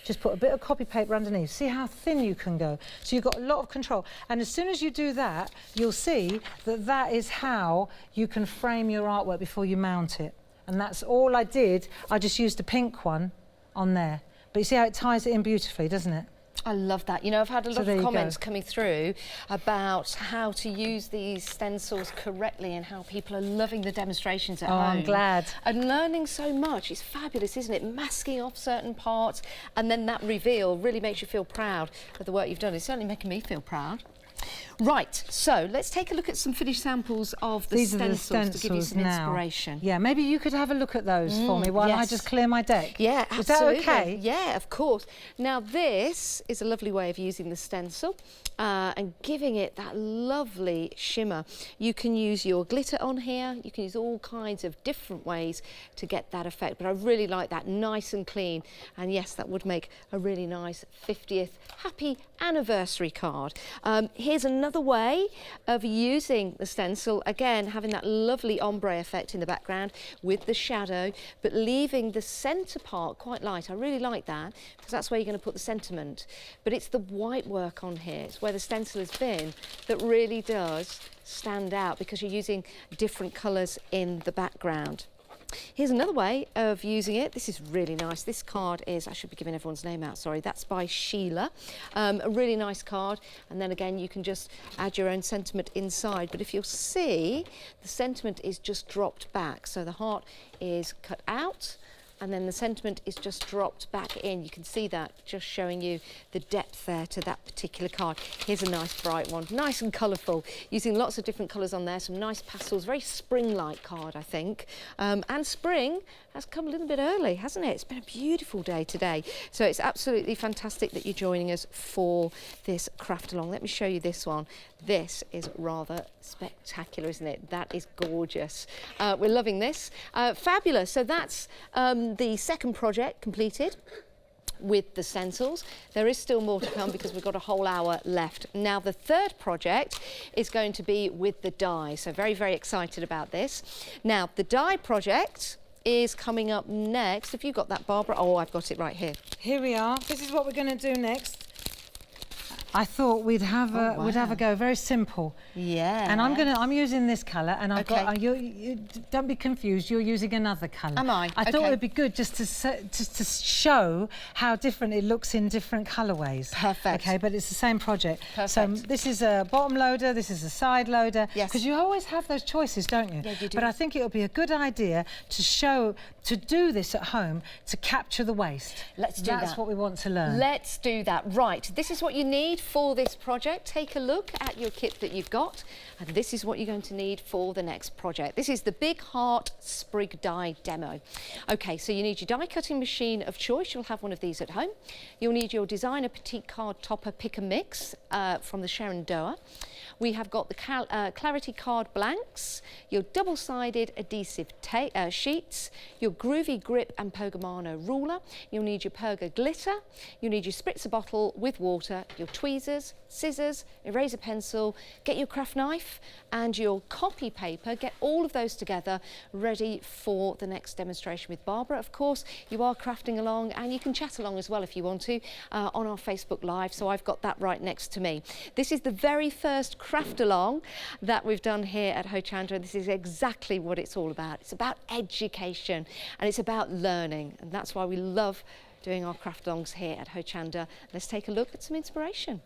just put a bit of copy paper underneath. See how thin you can go. So you've got a lot of control. And as soon as you do that, you'll see that that is how you can frame your artwork before you mount it. And that's all I did. I just used a pink one on there. But you see how it ties it in beautifully, doesn't it? I love that. You know, I've had a lot of comments coming through about how to use these stencils correctly and how people are loving the demonstrations at home. I'm glad. And learning so much. It's fabulous, isn't it? Masking off certain parts and then that reveal really makes you feel proud of the work you've done. It's certainly making me feel proud. Right, so let's take a look at some finished samples of the stencils to give you some inspiration. Yeah, maybe you could have a look at those for me while I just clear my deck. Yeah, absolutely. Is that okay? Yeah, of course. Now this is a lovely way of using the stencil and giving it that lovely shimmer. You can use your glitter on here. You can use all kinds of different ways to get that effect, but I really like that, nice and clean. And yes, that would make a really nice 50th happy anniversary card. Here's another way of using the stencil, again having that lovely ombre effect in the background with the shadow, but leaving the centre part quite light. I really like that because that's where you're going to put the sentiment, but it's the white work on here, it's where the stencil has been, that really does stand out because you're using different colours in the background. Here's another way of using it. This is really nice. This card is, I should be giving everyone's name out, sorry, that's by Sheila. A really nice card, and then again you can just add your own sentiment inside, but if you'll see, the sentiment is just dropped back, so the heart is cut out and then the sentiment is just dropped back in. You can see that just showing you the depth there to that particular card. Here's a nice bright one, nice and colourful, using lots of different colours on there, some nice pastels, very spring-like card, I think. And spring has come a little bit early, hasn't it? It's been a beautiful day today. So it's absolutely fantastic that you're joining us for this craft along. Let me show you this one. This is rather spectacular, isn't it? That is gorgeous. We're loving this. Fabulous. So that's the second project completed with the stencils. There is still more to come because we've got a whole hour left. Now the third project is going to be with the die. So very, very excited about this. Now the die project is coming up next. Have you got that, Barbara? Oh, I've got it right here. Here we are. This is what we're going to do next. I thought we'd have a go. Very simple. Yeah. And I'm using this colour, and I've got. You don't be confused. You're using another colour. Am I? I thought it'd be good just to show how different it looks in different colourways. Perfect. Okay, but it's the same project. Perfect. So this is a bottom loader. This is a side loader. Yes. Because you always have those choices, don't you? Yeah, you do. But I think it would be a good idea to do this at home to capture the waste. Let's do that. That's what we want to learn. Let's do that. Right. This is what you need for this project. Take a look at your kit that you've got, and this is what you're going to need for the next project. This is the Big Heart Sprig Die demo. Okay, so you need your die cutting machine of choice. You'll have one of these at home. You'll need your designer petite card topper pick and mix from the Sharon Doa. We have got the Clarity Card blanks, your double-sided adhesive sheets, your Groovy Grip and Pogamano ruler. You'll need your Perga glitter. You'll need your spritzer bottle with water, your tweezers, scissors, eraser pencil. Get your craft knife and your copy paper. Get all of those together, ready for the next demonstration with Barbara. Of course, you are crafting along, and you can chat along as well if you want to on our Facebook Live. So I've got that right next to me. This is the very first craft along that we've done here at Ho-Chandra. This is exactly what it's all about. It's about education and it's about learning, and that's why we love doing our craft alongs here at Ho-Chandra. Let's take a look at some inspiration.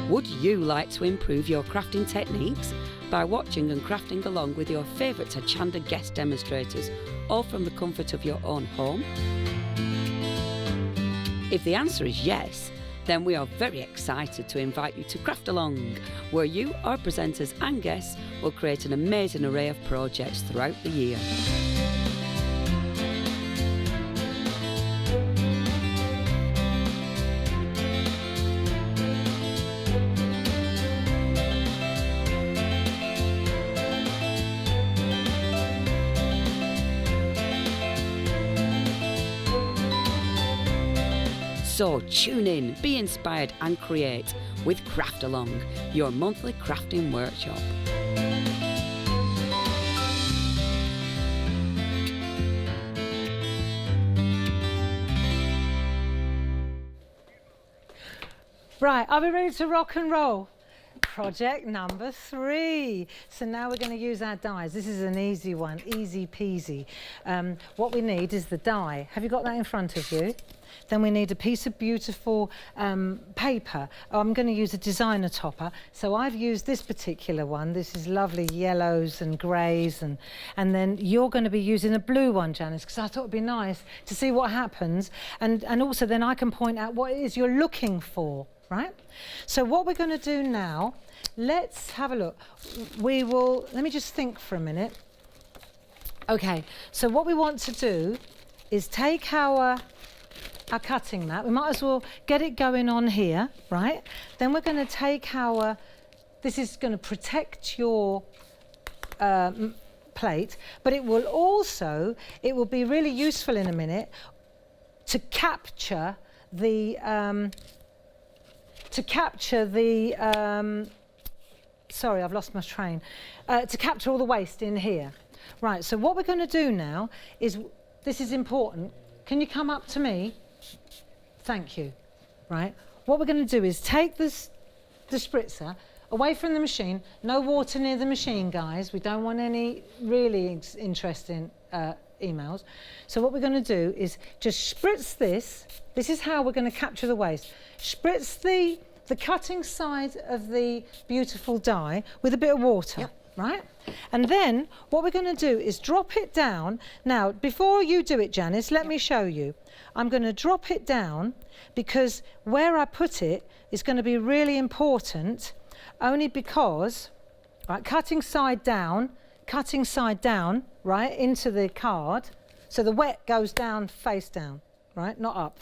Would you like to improve your crafting techniques by watching and crafting along with your favourite Ho-Chandra guest demonstrators, all from the comfort of your own home? If the answer is yes, then we are very excited to invite you to Craftalong, where you, our presenters and guests, will create an amazing array of projects throughout the year. So tune in, be inspired and create with Craftalong, your monthly crafting workshop. Right, are we ready to rock and roll? Project number 3. So now we're going to use our dies. This is an easy one, easy peasy. What we need is the die. Have you got that in front of you? Then we need a piece of beautiful paper. I'm going to use a designer topper. So I've used this particular one. This is lovely yellows and greys. And then you're going to be using a blue one, Janice, because I thought it'd be nice to see what happens. And also then I can point out what it is you're looking for, right? So what we're going to do now, let's have a look. Let me just think for a minute. Okay, so what we want to do is take our cutting mat. We might as well get it going on here, right? Then we're going to take this is going to protect your plate, but it will be really useful in a minute to capture the sorry, I've lost my train. To capture all the waste in here. Right, so what we're going to do now is, this is important. Can you come up to me? Thank you. Right, what we're going to do is take the spritzer away from the machine. No water near the machine, guys. We don't want any really interesting emails. So what we're going to do is just spritz this. This is how we're going to capture the waste. Spritz the cutting side of the beautiful die with a bit of water. Yep. Right? And then what we're going to do is drop it down. Now, before you do it, Janice, let me show you. I'm going to drop it down because where I put it is going to be really important, only because, right, cutting side down, right, into the card. So the wet goes down, face down, right, not up.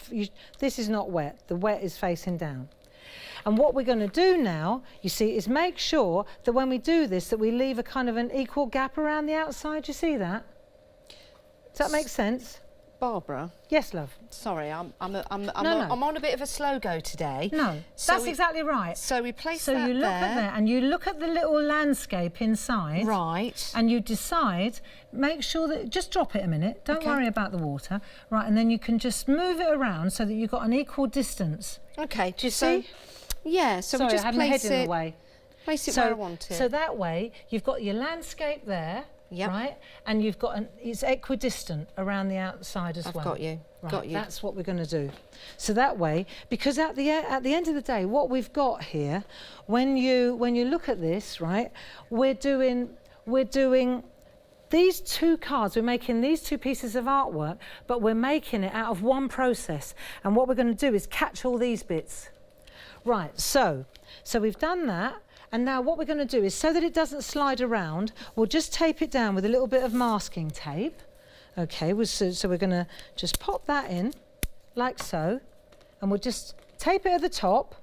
This is not wet. The wet is facing down. And what we're going to do now, you see, is make sure that when we do this, that we leave a kind of an equal gap around the outside. You see that? Does that make sense? Barbara? Yes, love. Sorry, I'm on a bit of a slow go today. No, so that's exactly right. So we place that there. So you look at there, and you look at the little landscape inside. Right. And you decide, make sure that, just drop it a minute. Don't worry about the water. Right, and then you can just move it around so that you've got an equal distance. Okay. Do you see? Yeah, so we just I had my head in the way. Place it where I want it. So that way, you've got your landscape there, right? And you've got it's equidistant around the outside as well. I've got you. Right, got you. That's what we're going to do. So that way, because at the end of the day, what we've got here, when you look at this, right, we're doing these 2 cards, we're making these 2 pieces of artwork, but we're making it out of one process. And what we're going to do is catch all these bits. Right, so we've done that, and now what we're going to do is, so that it doesn't slide around, we'll just tape it down with a little bit of masking tape. Okay, so we're going to just pop that in, like so, and we'll just tape it at the top,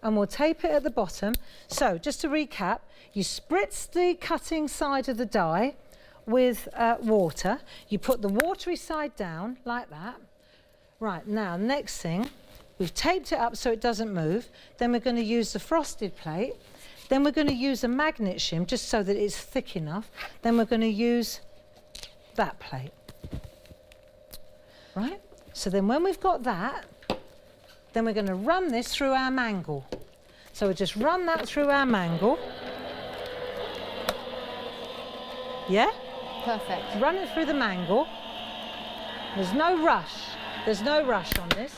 and we'll tape it at the bottom. So, just to recap, you spritz the cutting side of the die with water. You put the watery side down, like that. Right, now, next thing, we've taped it up so it doesn't move. Then we're going to use the frosted plate. Then we're going to use a magnet shim just so that it's thick enough. Then we're going to use that plate. Right? So then when we've got that, then we're going to run this through our mangle. So we'll just run that through our mangle. Yeah? Perfect. Run it through the mangle. There's no rush. There's no rush on this.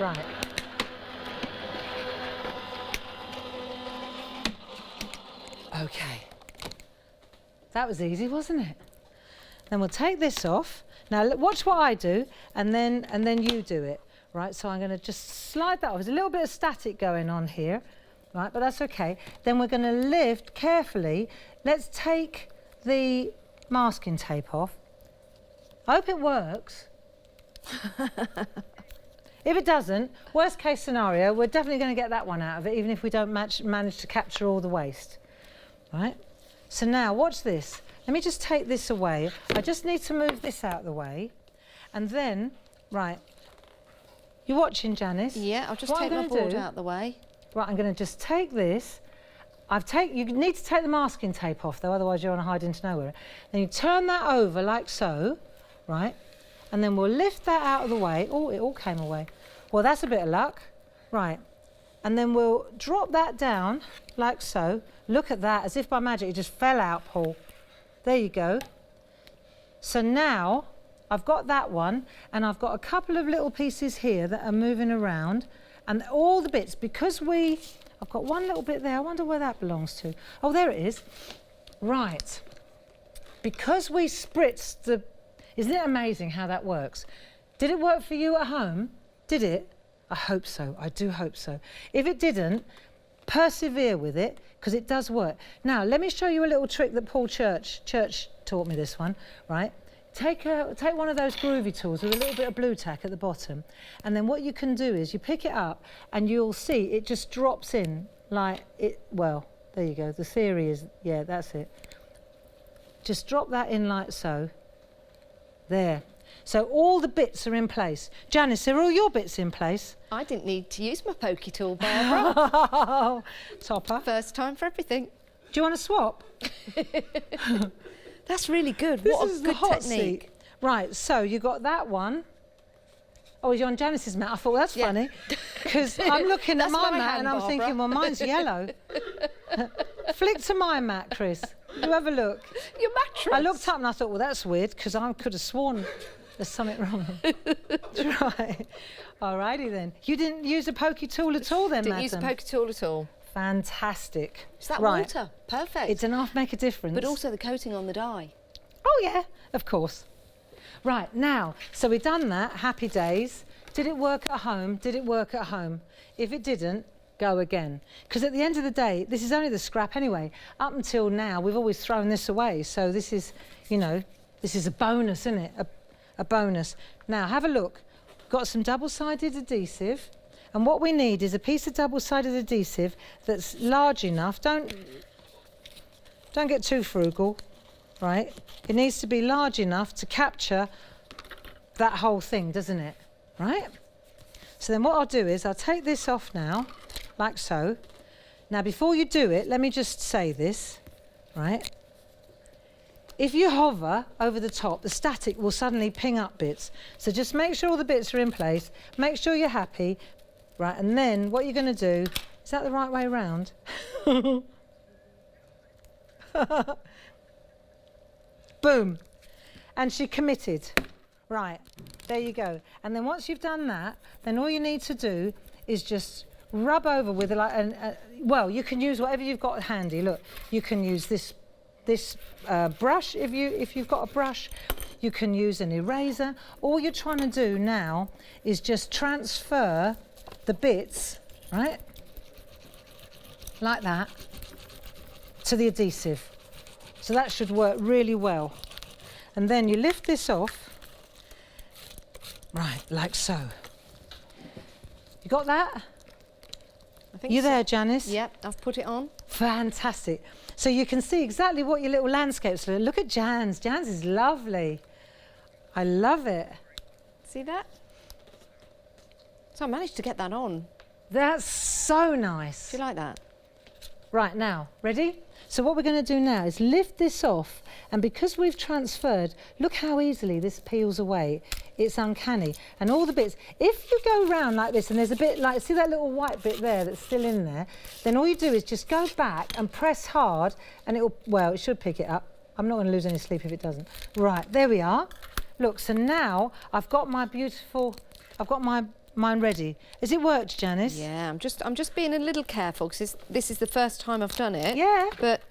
Right. Okay. That was easy, wasn't it? Then we'll take this off. Now watch what I do, and then you do it. Right, so I'm going to just slide that off. There's a little bit of static going on here, right, but that's okay. Then we're going to lift carefully. Let's take the masking tape off. I hope it works. If it doesn't, worst case scenario, we're definitely going to get that one out of it, even if we don't manage to capture all the waste. Right? So now, watch this. Let me just take this away. I just need to move this out of the way. And then, right, you watching, Janice? Yeah, I'll just take my board out of the way. Right, I'm going to just take this. You need to take the masking tape off, though, otherwise you're on a hide into nowhere. Then you turn that over like so, right? And then we'll lift that out of the way. Oh, it all came away. Well, that's a bit of luck. Right. And then we'll drop that down like so. Look at that, as if by magic, it just fell out, Paul. There you go. So now I've got that one, and I've got a couple of little pieces here that are moving around, and all the bits, because I've got one little bit there. I wonder where that belongs to. Oh, there it is. Right. Because we spritzed the... Isn't it amazing how that works? Did it work for you at home? Did it? I hope so. I do hope so. If it didn't, persevere with it, because it does work. Now, let me show you a little trick that Paul Church taught me this one, right? Take one of those groovy tools with a little bit of blue tack at the bottom, and then what you can do is you pick it up and you'll see it just drops in like it, well, there you go. The theory is, yeah, that's it. Just drop that in like so. There. So all the bits are in place. Janice, are all your bits in place? I didn't need to use my pokey tool, Barbara. Oh, topper. First time for everything. Do you want to swap? That's really good. This What a is good the hot technique. seat. Right, so you got that one. Oh, you're on Janice's mat. I thought, that's funny. Because I'm looking at That's my my mat hand, and I'm Barbara. thinking, well, mine's yellow. Flick to my mat, Chris. You have a look. Your mattress. I looked up and I thought, well, that's weird, because I could have sworn there's something wrong. Right. All righty then. You didn't use a pokey tool at all then, Didn't madam? use a pokey tool at all. Fantastic. It's that right. water. Perfect. It's enough to make a difference. But also the coating on the dye. Oh, yeah, of course. Right, now, so we've done that. Happy days. Did it work at home? Did it work at home? If it didn't, go again. Because at the end of the day, this is only the scrap anyway. Up until now, we've always thrown this away. So this is, you know, this is a bonus, isn't it? A bonus. Now, have a look. Got some double-sided adhesive. And what we need is a piece of double-sided adhesive that's large enough. Don't get too frugal, right? It needs to be large enough to capture that whole thing, doesn't it? Right? So then what I'll do is I'll take this off now, like so. Now, before you do it, let me just say this, right? If you hover over the top, the static will suddenly ping up bits. So just make sure all the bits are in place. Make sure you're happy. Right, and then what you're going to do, is that the right way around? Boom. And she committed. Right, there you go. And then once you've done that, then all you need to do is just rub over with well, you can use whatever you've got handy. Look, you can use this brush if you've got a brush. You can use an eraser. All you're trying to do now is just transfer the bits, right, like that, to the adhesive. So that should work really well. And then you lift this off, right, like so. You got that? I think You so. there, Janice? Yep, I've put it on. Fantastic. So you can see exactly what your little landscapes look. Look at Jan's. Jan's is lovely. I love it. See that? So I managed to get that on. That's so nice. Do you like that? Right, now, ready? So what we're going to do now is lift this off, and because we've transferred, look how easily this peels away. It's uncanny. And all the bits, if you go round like this and there's a bit like, see that little white bit there that's still in there, then all you do is just go back and press hard and it'll, well, it should pick it up. I'm not going to lose any sleep if it doesn't. Right, there we are. Look, so now I've got my beautiful, mine ready. Has it worked, Janice? Yeah, I'm just being a little careful because this is the first time I've done it. Yeah. But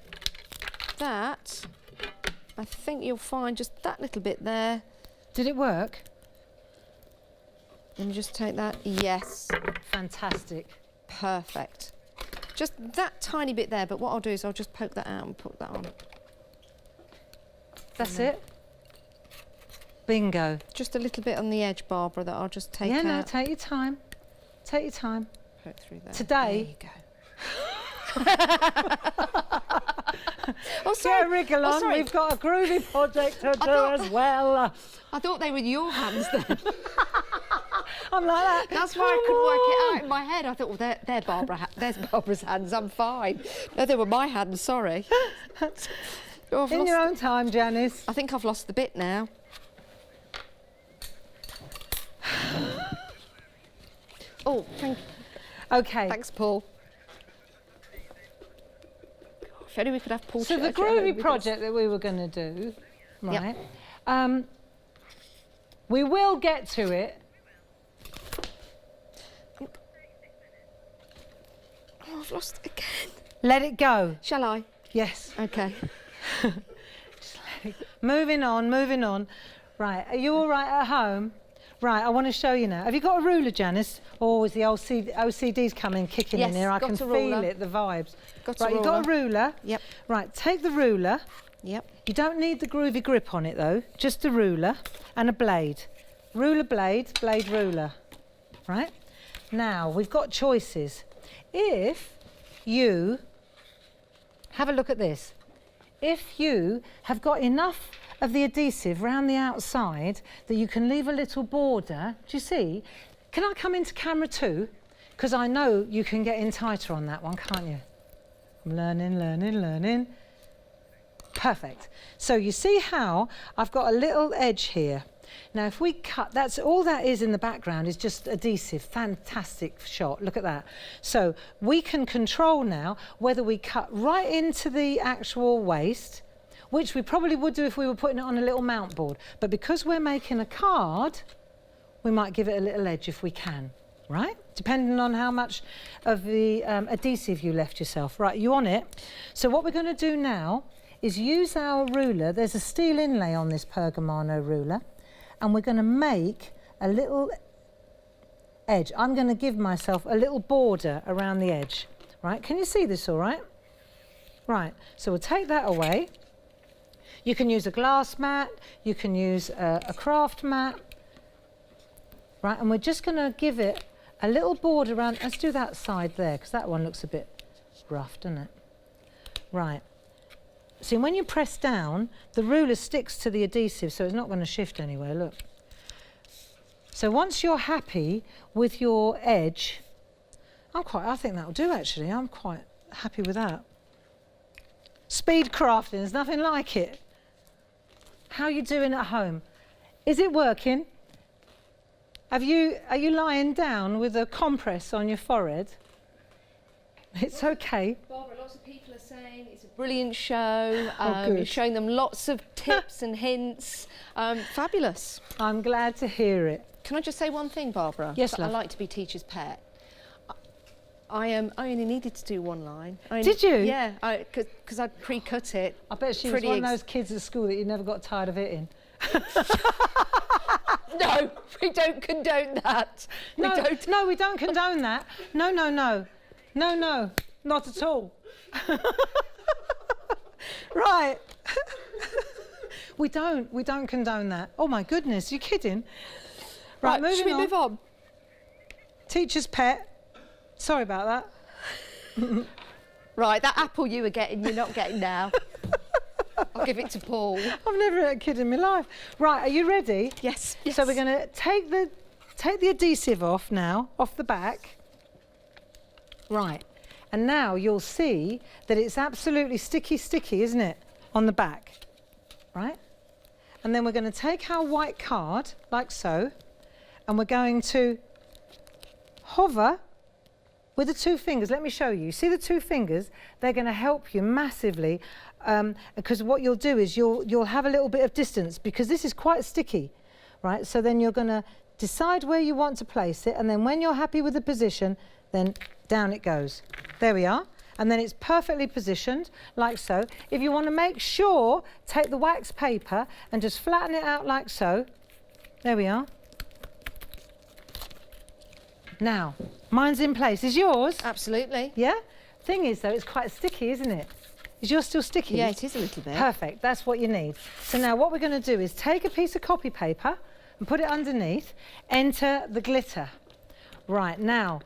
that I think you'll find just that little bit there. Did it work? Let me just take that. Yes. Fantastic. Perfect. Just that tiny bit there, but what I'll do is I'll just poke that out and put that on. That's it. Bingo. Just a little bit on the edge, Barbara, that I'll just take out. Yeah, no, take your time. Take your time. Poke through there. Today. There you go. Oh, sorry. Get a wriggle on. sorry. We've got a groovy project to do as well. I thought they were your hands then. I'm like that. That's why I couldn't work it out in my head. I thought, well, they're there's Barbara's hands. I'm fine. No, they were my hands. Sorry. Oh, In your own time, Janice. I think I've lost the bit now. Oh, thank you. Okay. Thanks, Paul. If only we could have Paul. So the groovy project that we were going to do, right? Yep. We will get to it. Oh, I've lost it again. Let it go. Shall I? Yes. Okay. Moving on, moving on. Right, are you all right at home? Right, I want to show you now. Have you got a ruler, Janice? Oh, is the OCD's coming kicking in Yes, here? I got can a feel ruler. it, the vibes. Got a Right, you've got a ruler. ruler. Yep. Right, take the ruler. Yep. You don't need the groovy grip on it though, just a ruler and a blade. Ruler, blade, blade, ruler. Right? Now, we've got choices. If you, have a look at this. If you have got enough of the adhesive around the outside that you can leave a little border, do you see? Can I come into camera too? Because I know you can get in tighter on that one, can't you? I'm learning, learning, learning. Perfect. So you see how I've got a little edge here. Now if we cut, that's all that is in the background is just adhesive. Fantastic shot, look at that. So we can control now whether we cut right into the actual waist, which we probably would do if we were putting it on a little mount board. But because we're making a card, we might give it a little edge if we can, right? Depending on how much of the adhesive you left yourself. Right, you on it? So what we're going to do now is use our ruler. There's a steel inlay on this Pergamano ruler, and we're going to make a little edge. I'm going to give myself a little border around the edge, right? Can you see this all right? Right, so we'll take that away. You can use a glass mat, you can use a craft mat, right? And we're just going to give it a little border around. Let's do that side there, because that one looks a bit rough, doesn't it? Right. See, when you press down, the ruler sticks to the adhesive, so it's not going to shift anywhere, look. So once you're happy with your edge, I think that'll do actually. I'm quite happy with that. Speed crafting, there's nothing like it. How are you doing at home? Is it working? Are you lying down with a compress on your forehead? It's okay. Barbara, lots of people are saying it's a brilliant show. Good. You're showing them lots of tips and hints. Fabulous. I'm glad to hear it. Can I just say one thing, Barbara? Yes, I love. like to be teacher's pet. I only needed to do one line. Did you? Yeah, because I'd pre-cut it. I bet she was one of those kids at school that you never got tired of hitting. No, we don't condone that. No, we don't condone that. No, not at all. Right. We don't condone that. Oh my goodness, you're kidding. Right, moving should we move on? Teacher's pet. Sorry about that. Right, that apple you were getting, you're not getting now. I'll give it to Paul. I've never had a kid in my life. Right, are you ready? Yes. So we're going to take the adhesive off now, off the back. Right, and now you'll see that it's absolutely sticky, isn't it, on the back, right? And then we're going to take our white card, like so, and we're going to hover with the two fingers. Let me show you. See the two fingers? They're going to help you massively, because what you'll do is you'll have a little bit of distance, because this is quite sticky, right? So then you're going to decide where you want to place it, and then when you're happy with the position, then down it goes. There we are. and then it's perfectly positioned, like so. If you want to make sure, take the wax paper and just flatten it out like so. There we are. Now, mine's in place. Is yours? Absolutely. Yeah? Thing is, though, it's quite sticky, isn't it? Is yours still sticky? Yeah, it is a little bit. Perfect. That's what you need. So now what we're going to do is take a piece of copy paper and put it underneath. Enter the glitter. Right, now,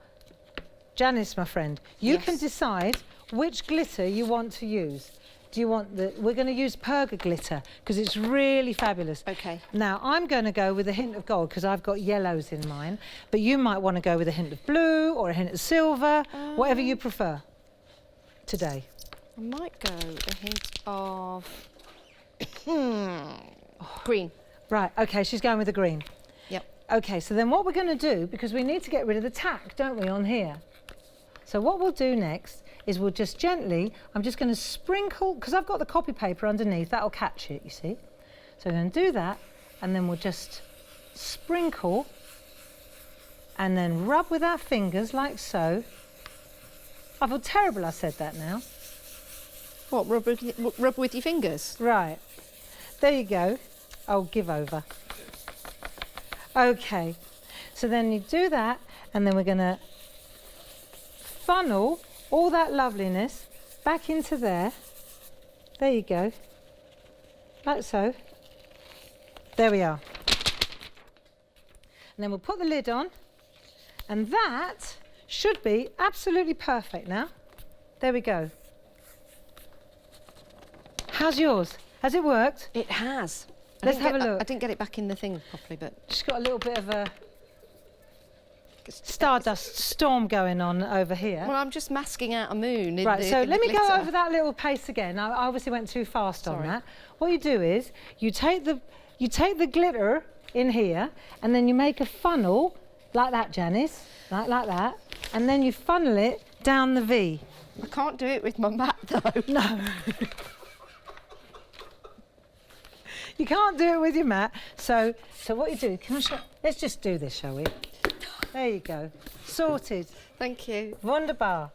Janice, my friend, you can decide which glitter you want to use. Do you want we're going to use Perga glitter because it's really fabulous. Okay. Now, I'm going to go with a hint of gold because I've got yellows in mine, but you might want to go with a hint of blue or a hint of silver, whatever you prefer today. I might go a hint of green. Right, okay, she's going with the green. Yep. Okay, so then what we're going to do, because we need to get rid of the tack, don't we, on here? So what we'll do next is we'll just gently, I'm just going to sprinkle, because I've got the copy paper underneath, that'll catch it, you see. So we're going to do that, and then we'll just sprinkle, and then rub with our fingers like so. I feel terrible I said that now. What, rub with your fingers? Right, there you go. Oh, give over. Okay, so then you do that, and then we're going to funnel all that loveliness back into there. There you go, like so. There we are. And then we'll put the lid on, and that should be absolutely perfect now. There we go. How's yours? Has it worked? It has. Let's have a look. I didn't get it back in the thing properly, but... Just got a little bit of a stardust storm going on over here. Well, I'm just masking out a moon. Right, so let me go over that little pace again. I obviously went too fast on that. What you do is you take the glitter in here, and then you make a funnel like that, Janice, like that, and then you funnel it down the V. I can't do it with my mat though. No. You can't do it with your mat. So what you do, can I show? Let's just do this, shall we? There you go. Sorted. Thank you. Wunderbar.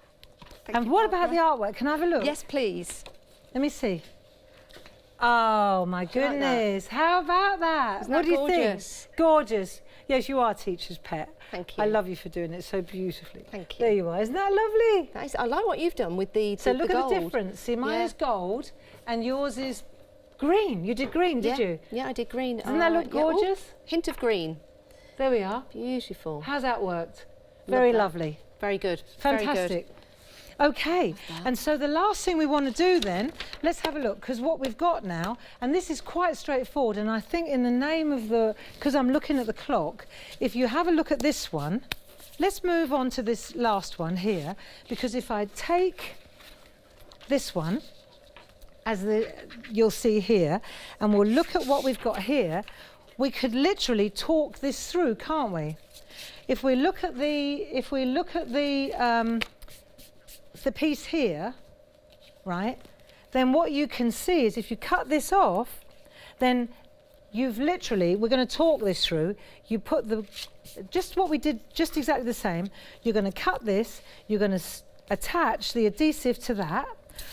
Thank And you, what about Barbara. the artwork? Can I have a look? Yes, please. Let me see. Oh, my goodness. How about that? Isn't what that do you gorgeous? think? Gorgeous. Yes, you are teacher's pet. Thank you. I love you for doing it so beautifully. Thank you. There you are. Isn't that lovely? That is, I like what you've done with the So look at gold. the difference. See, mine Yeah. is gold and yours is green. You did green, did you? Yeah, I did green. Doesn't that look yeah. Ooh, gorgeous? hint of green. There we are. Beautiful. How's that worked? Very that. lovely. Very good. Fantastic. Very good. Okay, and so the last thing we want to do then, let's have a look, because what we've got now, and this is quite straightforward, and I think in the name of the, because I'm looking at the clock, if you have a look at this one, let's move on to this last one here, because if I take this one, as you'll see here, and we'll look at what we've got here, we could literally talk this through, can't we? If we look at the piece here, right, then what you can see is if you cut this off, then you've literally, we're going to talk this through, you put just what we did, just exactly the same, you're going to cut this, you're going to attach the adhesive to that,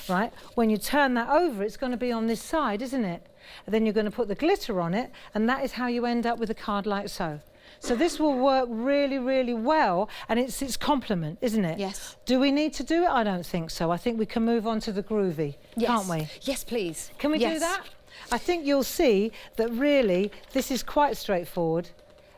right, when you turn that over it's going to be on this side, isn't it? And then you're going to put the glitter on it, and that is how you end up with a card like so. So this will work really, really well, and it's complement, isn't it? Yes. Do we need to do it? I don't think so. I think we can move on to the groovy, can't we? Yes, please. Can we do that? I think you'll see that really this is quite straightforward.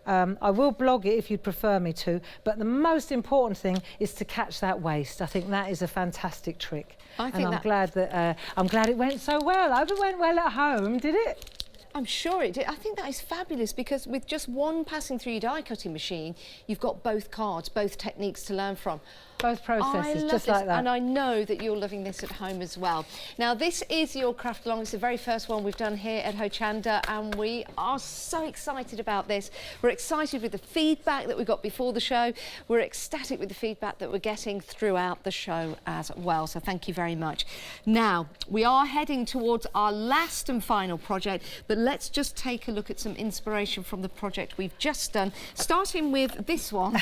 I will blog it if you'd prefer me to, but the most important thing is to catch that waist. I think that is a fantastic trick. I'm glad it went so well. I hope it went well at home, did it? I'm sure it did. I think that is fabulous because with just one passing through your die cutting machine, you've got both cards, both techniques to learn from. Both processes, just this, like that. And I know that you're loving this at home as well. Now, this is your craft along. It's the very first one we've done here at Hochanda, and we are so excited about this. We're excited with the feedback that we got before the show. We're ecstatic with the feedback that we're getting throughout the show as well. So thank you very much. Now, we are heading towards our last and final project, but let's just take a look at some inspiration from the project we've just done, starting with this one.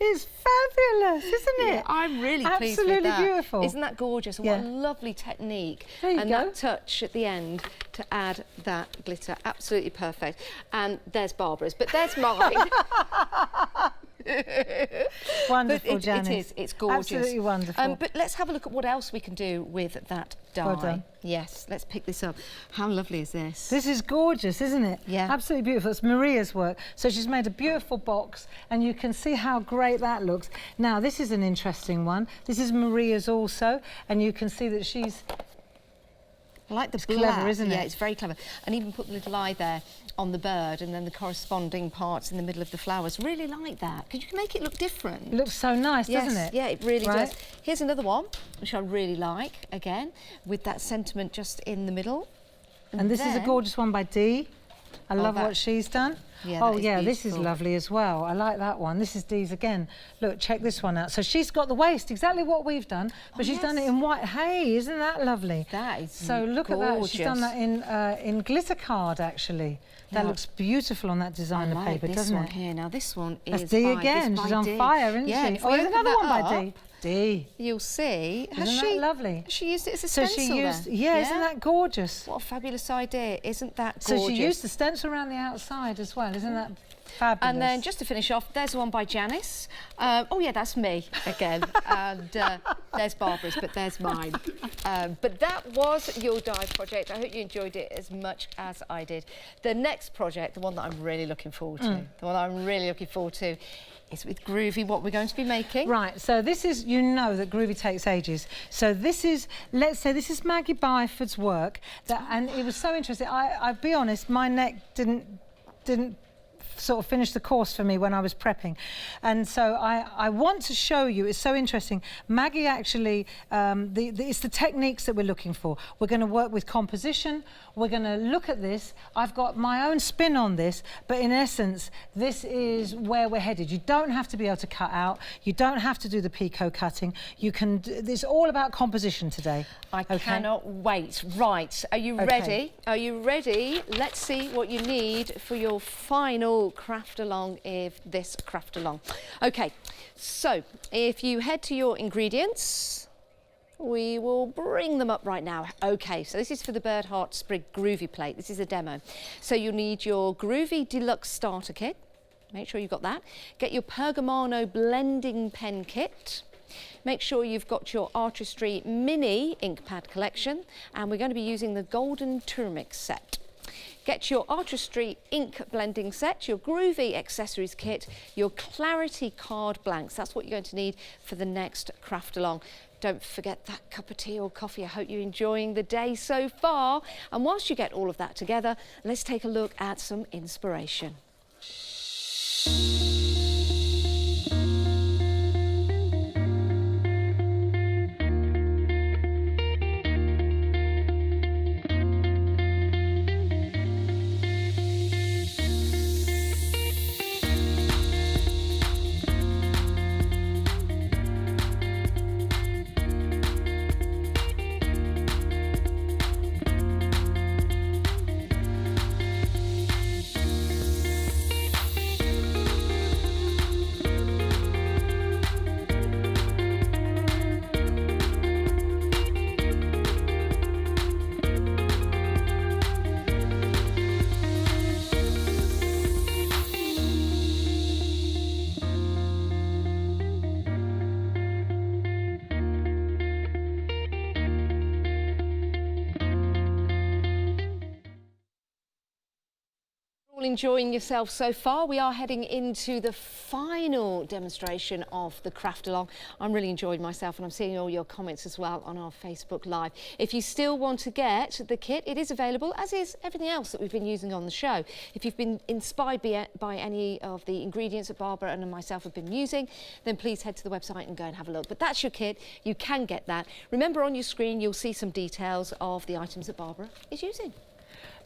It's fabulous, isn't it? Yeah, I'm really pleased with Absolutely that. beautiful. Isn't that gorgeous? Yeah. What a lovely technique. There you and go. that touch at the end to add that glitter, absolutely perfect. And there's Barbara's, but there's mine. Wonderful, but Janice. it is. It's gorgeous. Absolutely wonderful. But let's have a look at what else we can do with that dye. Well done. Yes, let's pick this up. How lovely is this? This is gorgeous, isn't it? Yeah. Absolutely beautiful. It's Maria's work. So she's made a beautiful box, and you can see how great that looks. Now, this is an interesting one. This is Maria's also, and you can see that she's... I like the It's black. clever, isn't it? Yeah, it's very clever. And even put the little eye there on the bird and then the corresponding parts in the middle of the flowers. Really like that, because you can make it look different. It looks so nice, Yes, doesn't it? yeah, it really Right. does. Here's another one, which I really like, again, with that sentiment just in the middle. And this is a then- gorgeous one by Dee. I love that- what she's done. Yeah, oh that is yeah, this is beautiful. lovely as well. I like that one. This is Dee's again. Look, check this one out. So she's got the waist, exactly what we've done, but she's done it yes. in white. Hey, isn't that lovely? That is So look at that. She's done gorgeous. that in glitter card actually. That Now, looks beautiful on that I designer like paper, this doesn't one it? here. Now this one is That's Dee by, again. this She's by on Dee. fire, isn't Yeah, she? if Oh, we there's open another one that by up, Dee. Dee. You'll see. Has Isn't she? that lovely? She used it as a So stencil she used, then? yeah, isn't that gorgeous? What a fabulous idea. Isn't that So gorgeous? she used the stencil around the outside as well. Isn't that fabulous? And then just to finish off, there's one by Janice. Oh yeah, that's me again. And there's Barbara's, but there's mine. But that was your die project. I hope you enjoyed it as much as I did. The next project, the one that I'm really looking forward to, is with Groovy, what we're going to be making. Right, so this is, you know that Groovy takes ages. So this is, let's say this is Maggie Byford's work, and it was so interesting. I'll be honest, my neck didn't sort of finish the course for me when I was prepping. And so I want to show you, it's so interesting. Maggie actually, it's the techniques that we're looking for. We're going to work with composition. We're going to look at this. I've got my own spin on this, but in essence, this is where we're headed. You don't have to be able to cut out. You don't have to do the picot cutting. You can, it's all about composition today. I Okay? cannot wait. Right, are you Okay. ready? Are you ready? Let's see what you need for your final craft along of this craft along. Okay, so if you head to your ingredients, we will bring them up right now. Okay, so this is for the Bird Heart Sprig Groovy Plate. This is a demo. So you'll need your Groovy Deluxe Starter Kit. Make sure you've got that. Get your Pergamano Blending Pen Kit. Make sure you've got your Artistry Mini ink pad collection, and we're going to be using the Golden Turmix set. Get your Artistry ink blending set, your Groovy accessories kit, your Clarity card blanks. That's what you're going to need for the next craft along. Don't forget that cup of tea or coffee. I hope you're enjoying the day so far. And whilst you get all of that together, let's take a look at some inspiration. All enjoying yourself so far. We are heading into the final demonstration of the craft along. I'm really enjoying myself, and I'm seeing all your comments as well on our Facebook Live. If you still want to get the kit, it is available, as is everything else that we've been using on the show. If you've been inspired by any of the ingredients that Barbara and myself have been using, then please head to the website and go and have a look. But that's your kit. You can get that. Remember, on your screen you'll see some details of the items that Barbara is using.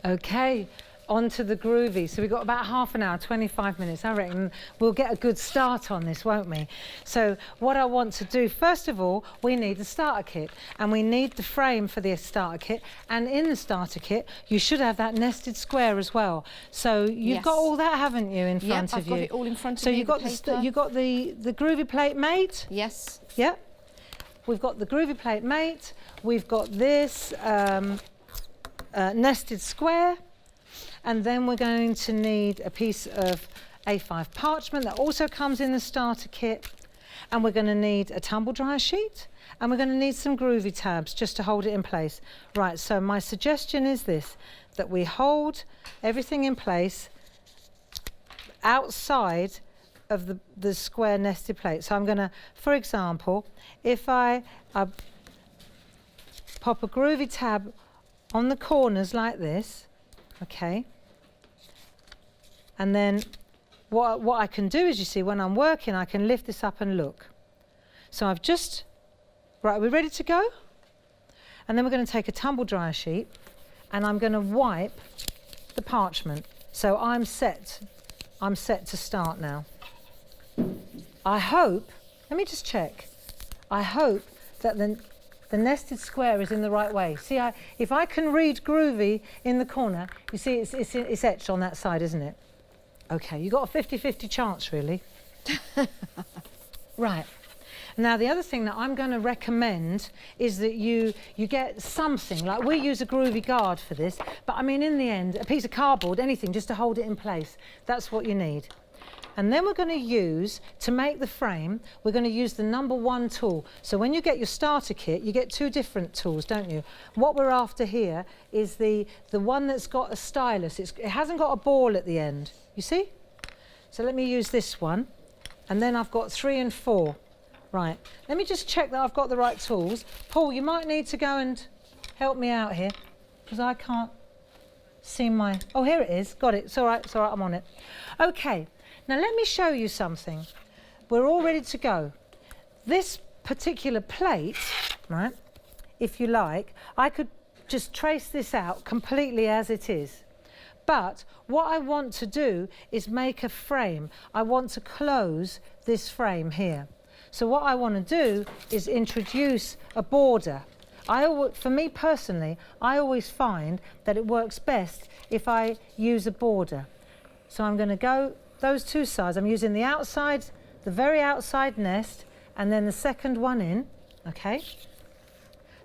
Okay. onto the groovy. So we've got about half an hour, 25 minutes. I reckon we'll get a good start on this, won't we? So what I want to do, first of all, we need the starter kit, and we need the frame for the starter kit. And in the starter kit, you should have that nested square as well. So you've got all that, haven't you, in front of you? I've got it all in front of so me. You've got the groovy plate made? Yes. Yep. We've got the groovy plate mate, we've got this nested square, and then we're going to need a piece of A5 parchment that also comes in the starter kit, and we're going to need a tumble dryer sheet, and we're going to need some groovy tabs just to hold it in place. Right, so my suggestion is this, that we hold everything in place outside of the square nested plate. So I'm going to, for example, if I pop a groovy tab on the corners like this, okay, and then what I can do is, you see, when I'm working, I can lift this up and look. So I've just, right, are we ready to go? And then we're going to take a tumble dryer sheet, and I'm going to wipe the parchment. So I'm set to start now. I hope, let me just check. I hope that the nested square is in the right way. See, if I can read groovy in the corner, you see it's etched on that side, isn't it? Okay, you've got a 50-50 chance, really. Right. Now, the other thing that I'm going to recommend is that you get something, like we use a groovy guard for this, but I mean, in the end, a piece of cardboard, anything, just to hold it in place. That's what you need. And then we're going to use, to make the frame, we're going to use the number 1 tool. So when you get your starter kit, you get 2 different tools, don't you? What we're after here is the one that's got a stylus. It hasn't got a ball at the end, you see? So let me use this one. And then I've got 3 and 4. Right, let me just check that I've got the right tools. Paul, you might need to go and help me out here, because I can't see my, oh, here it is, got it, it's all right, I'm on it. Okay. Now let me show you something. We're all ready to go. This particular plate, right, if you like, I could just trace this out completely as it is. But what I want to do is make a frame. I want to close this frame here. So what I want to do is introduce a border. For me personally, I always find that it works best if I use a border. So I'm going to go those 2 sides. I'm using the outside, the very outside nest, and then the second one in, okay?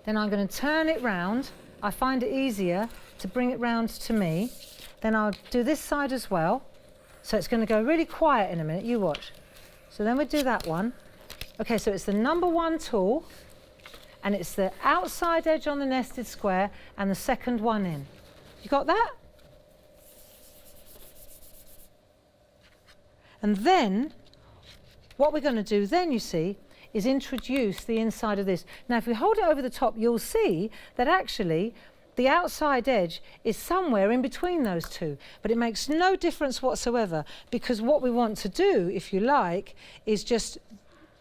Then I'm going to turn it round. I find it easier to bring it round to me. Then I'll do this side as well. So it's going to go really quiet in a minute, you watch. So then we do that one. Okay, so it's the number 1 tool, and it's the outside edge on the nested square, and the second one in. You got that? And then, what we're going to do then, you see, is introduce the inside of this. Now, if we hold it over the top, you'll see that actually the outside edge is somewhere in between those 2. But it makes no difference whatsoever, because what we want to do, if you like, is just,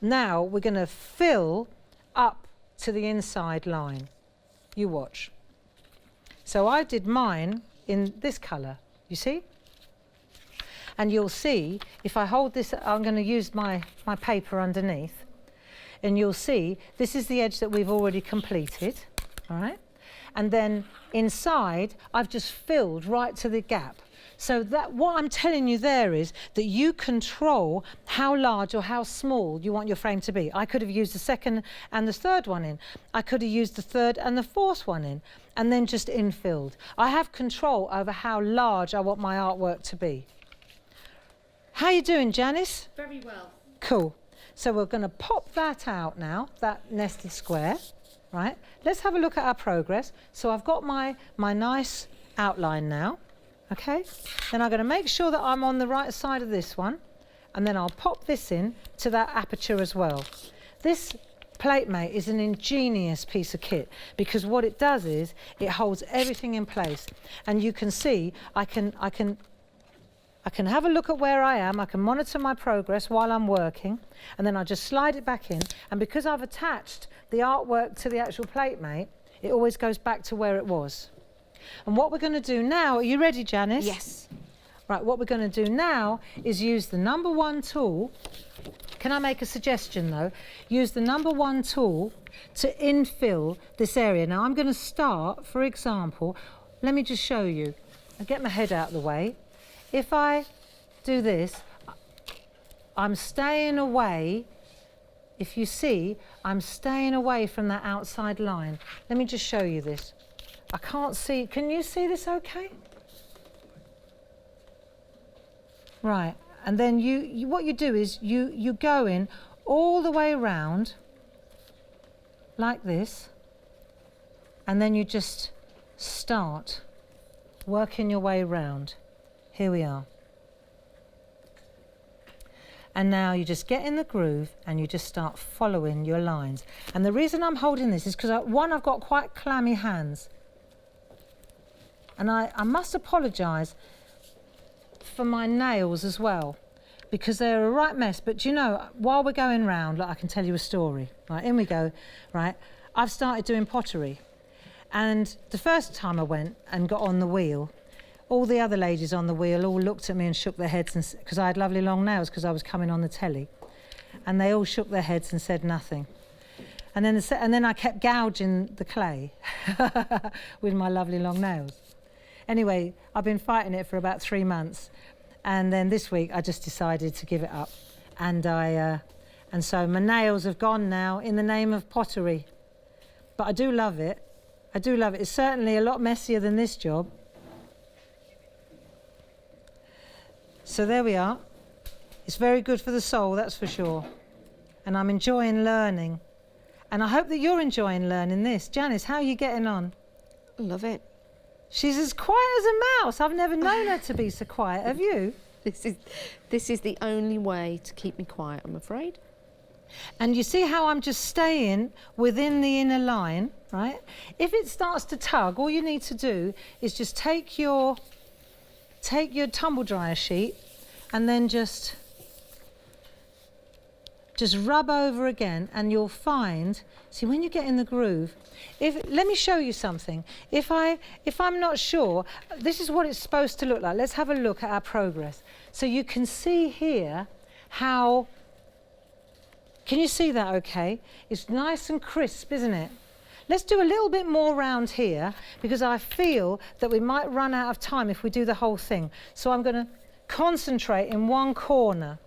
now we're going to fill up to the inside line. You watch. So I did mine in this colour, you see? And you'll see, if I hold this, I'm going to use my paper underneath, and you'll see this is the edge that we've already completed, all right? And then inside, I've just filled right to the gap. So that, what I'm telling you there is that you control how large or how small you want your frame to be. I could have used the second and the third one in. I could have used the third and the fourth one in, and then just infilled. I have control over how large I want my artwork to be. How you doing, Janice? Very well. Cool. So we're going to pop that out now, that nested square, right? Let's have a look at our progress. So I've got my nice outline now, okay? Then I'm going to make sure that I'm on the right side of this one, and then I'll pop this in to that aperture as well. This PlateMate is an ingenious piece of kit, because what it does is it holds everything in place. And you can see I can have a look at where I am, I can monitor my progress while I'm working, and then I just slide it back in. And because I've attached the artwork to the actual PlateMate, it always goes back to where it was. And what we're going to do now, are you ready, Janice? Yes. Right, what we're going to do now is use the number 1 tool. Can I make a suggestion though? Use the number 1 tool to infill this area. Now I'm going to start, for example, let me just show you. I'll get my head out of the way. If I do this, I'm staying away. If you see, I'm staying away from that outside line. Let me just show you this. I can't see, can you see this okay? Right, and then what you do is you go in all the way around like this, and then you just start working your way round. Here we are. And now you just get in the groove and you just start following your lines. And the reason I'm holding this is because I've got quite clammy hands. And I must apologise for my nails as well, because they're a right mess. But you know, while we're going round, I can tell you a story. Right, in we go. Right, I've started doing pottery. And the first time I went and got on the wheel, all the other ladies on the wheel all looked at me and shook their heads, because I had lovely long nails because I was coming on the telly. And they all shook their heads and said nothing. And then I kept gouging the clay with my lovely long nails. Anyway, I've been fighting it for about 3 months. And then this week I just decided to give it up. And so my nails have gone now in the name of pottery. But I do love it. I do love it. It's certainly a lot messier than this job. So there we are. It's very good for the soul, that's for sure. And I'm enjoying learning. And I hope that you're enjoying learning this. Janice, how are you getting on? Love it. She's as quiet as a mouse. I've never known her to be so quiet. Have you? This is the only way to keep me quiet, I'm afraid. And you see how I'm just staying within the inner line, right? If it starts to tug, all you need to do is just take your tumble dryer sheet and then just rub over again, and you'll find, see, when you get in the groove, let me show you something. If I'm not sure, this is what it's supposed to look like. Let's have a look at our progress. So you can see here how, can you see that okay? It's nice and crisp, isn't it? Let's do a little bit more round here, because I feel that we might run out of time if we do the whole thing. So I'm going to concentrate in one corner,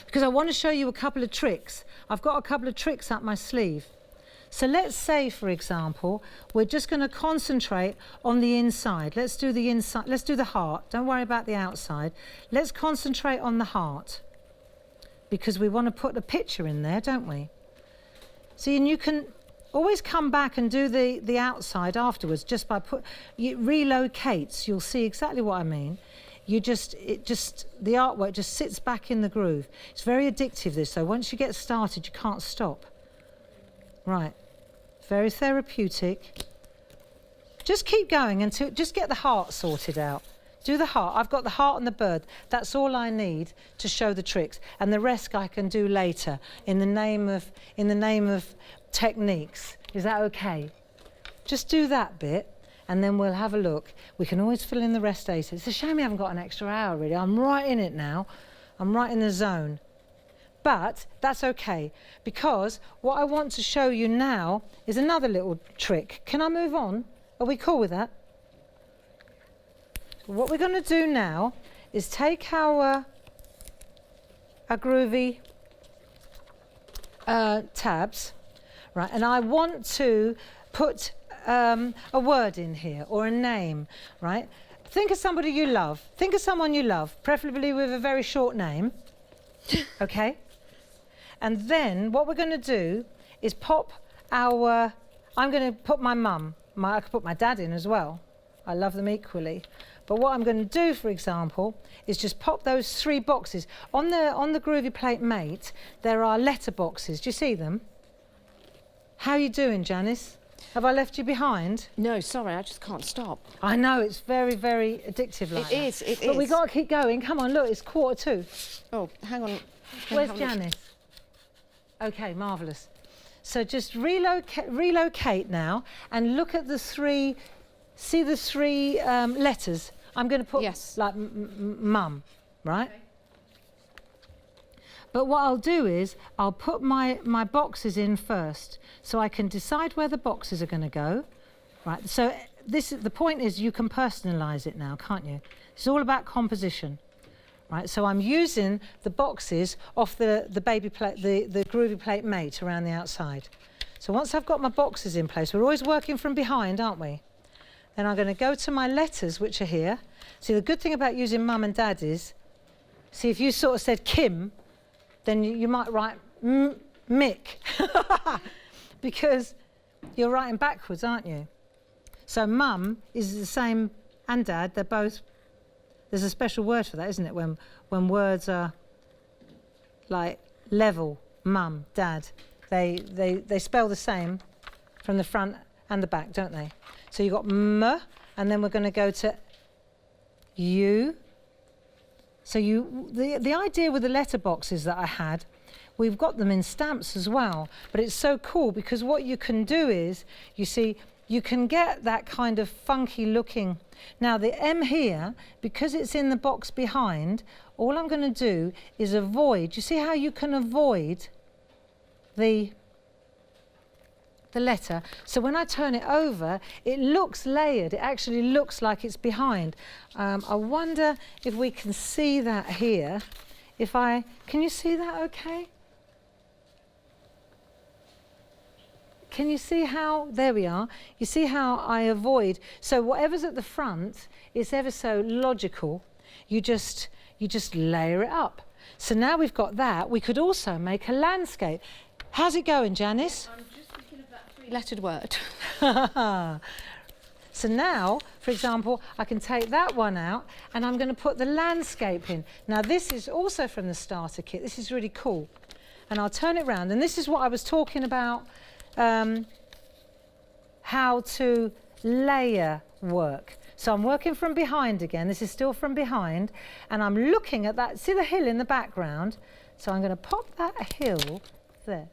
because I want to show you a couple of tricks. I've got a couple of tricks up my sleeve. So let's say, for example, we're just going to concentrate on the inside. Let's do the inside. Let's do the heart. Don't worry about the outside. Let's concentrate on the heart, because we want to put a picture in there, don't we? See, and you can always come back and do the outside afterwards, just by it relocates. You'll see exactly what I mean. The artwork just sits back in the groove. It's very addictive, this, so once you get started, you can't stop. Right, very therapeutic. Just keep going until, just get the heart sorted out. Do the heart. I've got the heart and the bird. That's all I need to show the tricks, and the rest I can do later in the name of techniques. Is that okay? Just do that bit, and then we'll have a look. We can always fill in the rest later. It's a shame we haven't got an extra hour, really. I'm right in it now. I'm right in the zone. But that's okay, because what I want to show you now is another little trick. Can I move on? Are we cool with that? What we're going to do now is take our groovy tabs, right, and I want to put a word in here, or a name, right? Think of somebody you love. Think of someone you love, preferably with a very short name, okay? And then what we're going to do is pop our, I'm going to put my mum, I could put my dad in as well. I love them equally. But what I'm going to do, for example, is just pop those 3 boxes. On the Groovy Plate Mate, there are letter boxes. Do you see them? How are you doing, Janice? Have I left you behind? No, sorry, I just can't stop. I know, it's very, very addictive like that. It is. But we've got to keep going. Come on, look, it's 1:45. Oh, hang on. Where's Janice? Okay, marvellous. So just relocate now and look at the three, see the three letters. I'm going to put like mum, right? Okay. But what I'll do is I'll put my boxes in first so I can decide where the boxes are going to go, right? So the point is you can personalise it now, can't you? It's all about composition. Right, so I'm using the boxes off the baby plate, the groovy plate mate around the outside. So once I've got my boxes in place, we're always working from behind, aren't we? Then I'm going to go to my letters, which are here. See, the good thing about using mum and dad is, see, if you sort of said Kim, then you might write Mick, because you're writing backwards, aren't you? So mum is the same, and dad, they're both. There's a special word for that, isn't it? When words are like level, mum, dad, they spell the same from the front and the back, don't they? So you've got m, and then we're going to go to u. So the idea with the letter boxes that I had, we've got them in stamps as well. But it's so cool because what you can do is, you see, you can get that kind of funky looking. Now the M here, because it's in the box behind, all I'm going to do is avoid. You see how you can avoid the letter? So when I turn it over, it looks layered. It actually looks like it's behind. I wonder if we can see that here. Can you see that okay? Can you see how, there we are, you see how I avoid, so whatever's at the front is ever so logical, you just layer it up. So now we've got that, we could also make a landscape. How's it going, Janice? I'm just thinking of that three-lettered word. So now, for example, I can take that one out and I'm going to put the landscape in. Now this is also from the starter kit, this is really cool. And I'll turn it round, and this is what I was talking about, how to layer work. So I'm working from behind again, this is still from behind, and I'm looking at that, see the hill in the background? So I'm going to pop that hill there.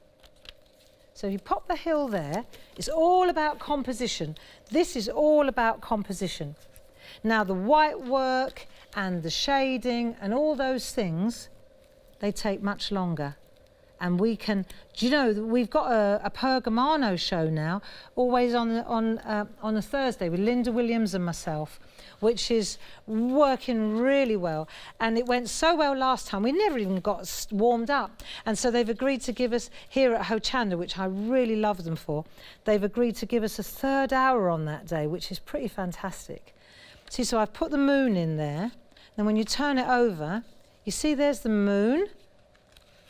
So if you pop the hill there, it's all about composition. This is all about composition. Now the white work and the shading and all those things, they take much longer. And we can, do you know, we've got a Pergamano show now, always on a Thursday with Linda Williams and myself, which is working really well. And it went so well last time, we never even got warmed up. And so they've agreed to give us, here at Hochanda, which I really love them for, they've agreed to give us a third hour on that day, which is pretty fantastic. See, so I've put the moon in there. Then when you turn it over, you see there's the moon,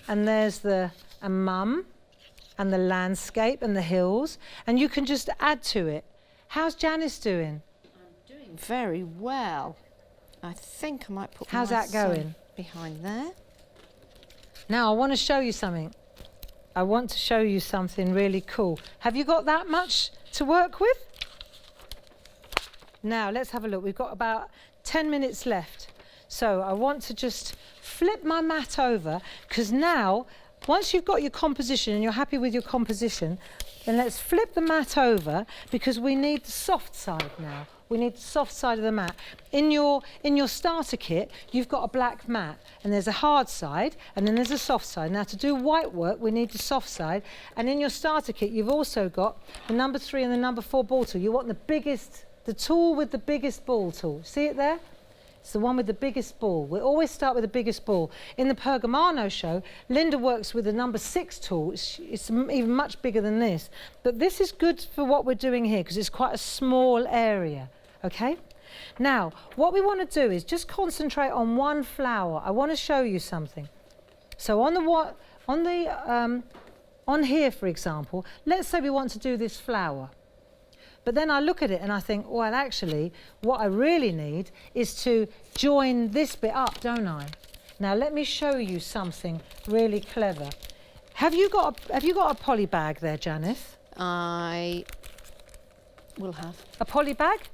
and there's a mum, and the landscape, and the hills, and you can just add to it. How's Janice doing? I'm doing very well. I think I might put How's that going? Behind there. Now I want to show you something. I want to show you something really cool. Have you got that much to work with? Now let's have a look. We've got about 10 minutes left. So I want to just flip my mat over, because now, once you've got your composition and you're happy with your composition, then let's flip the mat over, because we need the soft side now. We need the soft side of the mat. In your starter kit, you've got a black mat, and there's a hard side, and then there's a soft side. Now to do white work, we need the soft side, and in your starter kit, you've also got the number 3 and the number 4 ball tool. You want the tool with the biggest ball tool. See it there? It's the one with the biggest ball. We always start with the biggest ball. In the Pergamano show, Linda works with the number 6 tool. It's even much bigger than this. But this is good for what we're doing here, because it's quite a small area, okay? Now, what we want to do is just concentrate on one flower. I want to show you something. So on here, for example, let's say we want to do this flower. But then I look at it and I think, well, actually, what I really need is to join this bit up, don't I? Now, let me show you something really clever. Have you got a poly bag there, Janice? I will have. A poly bag?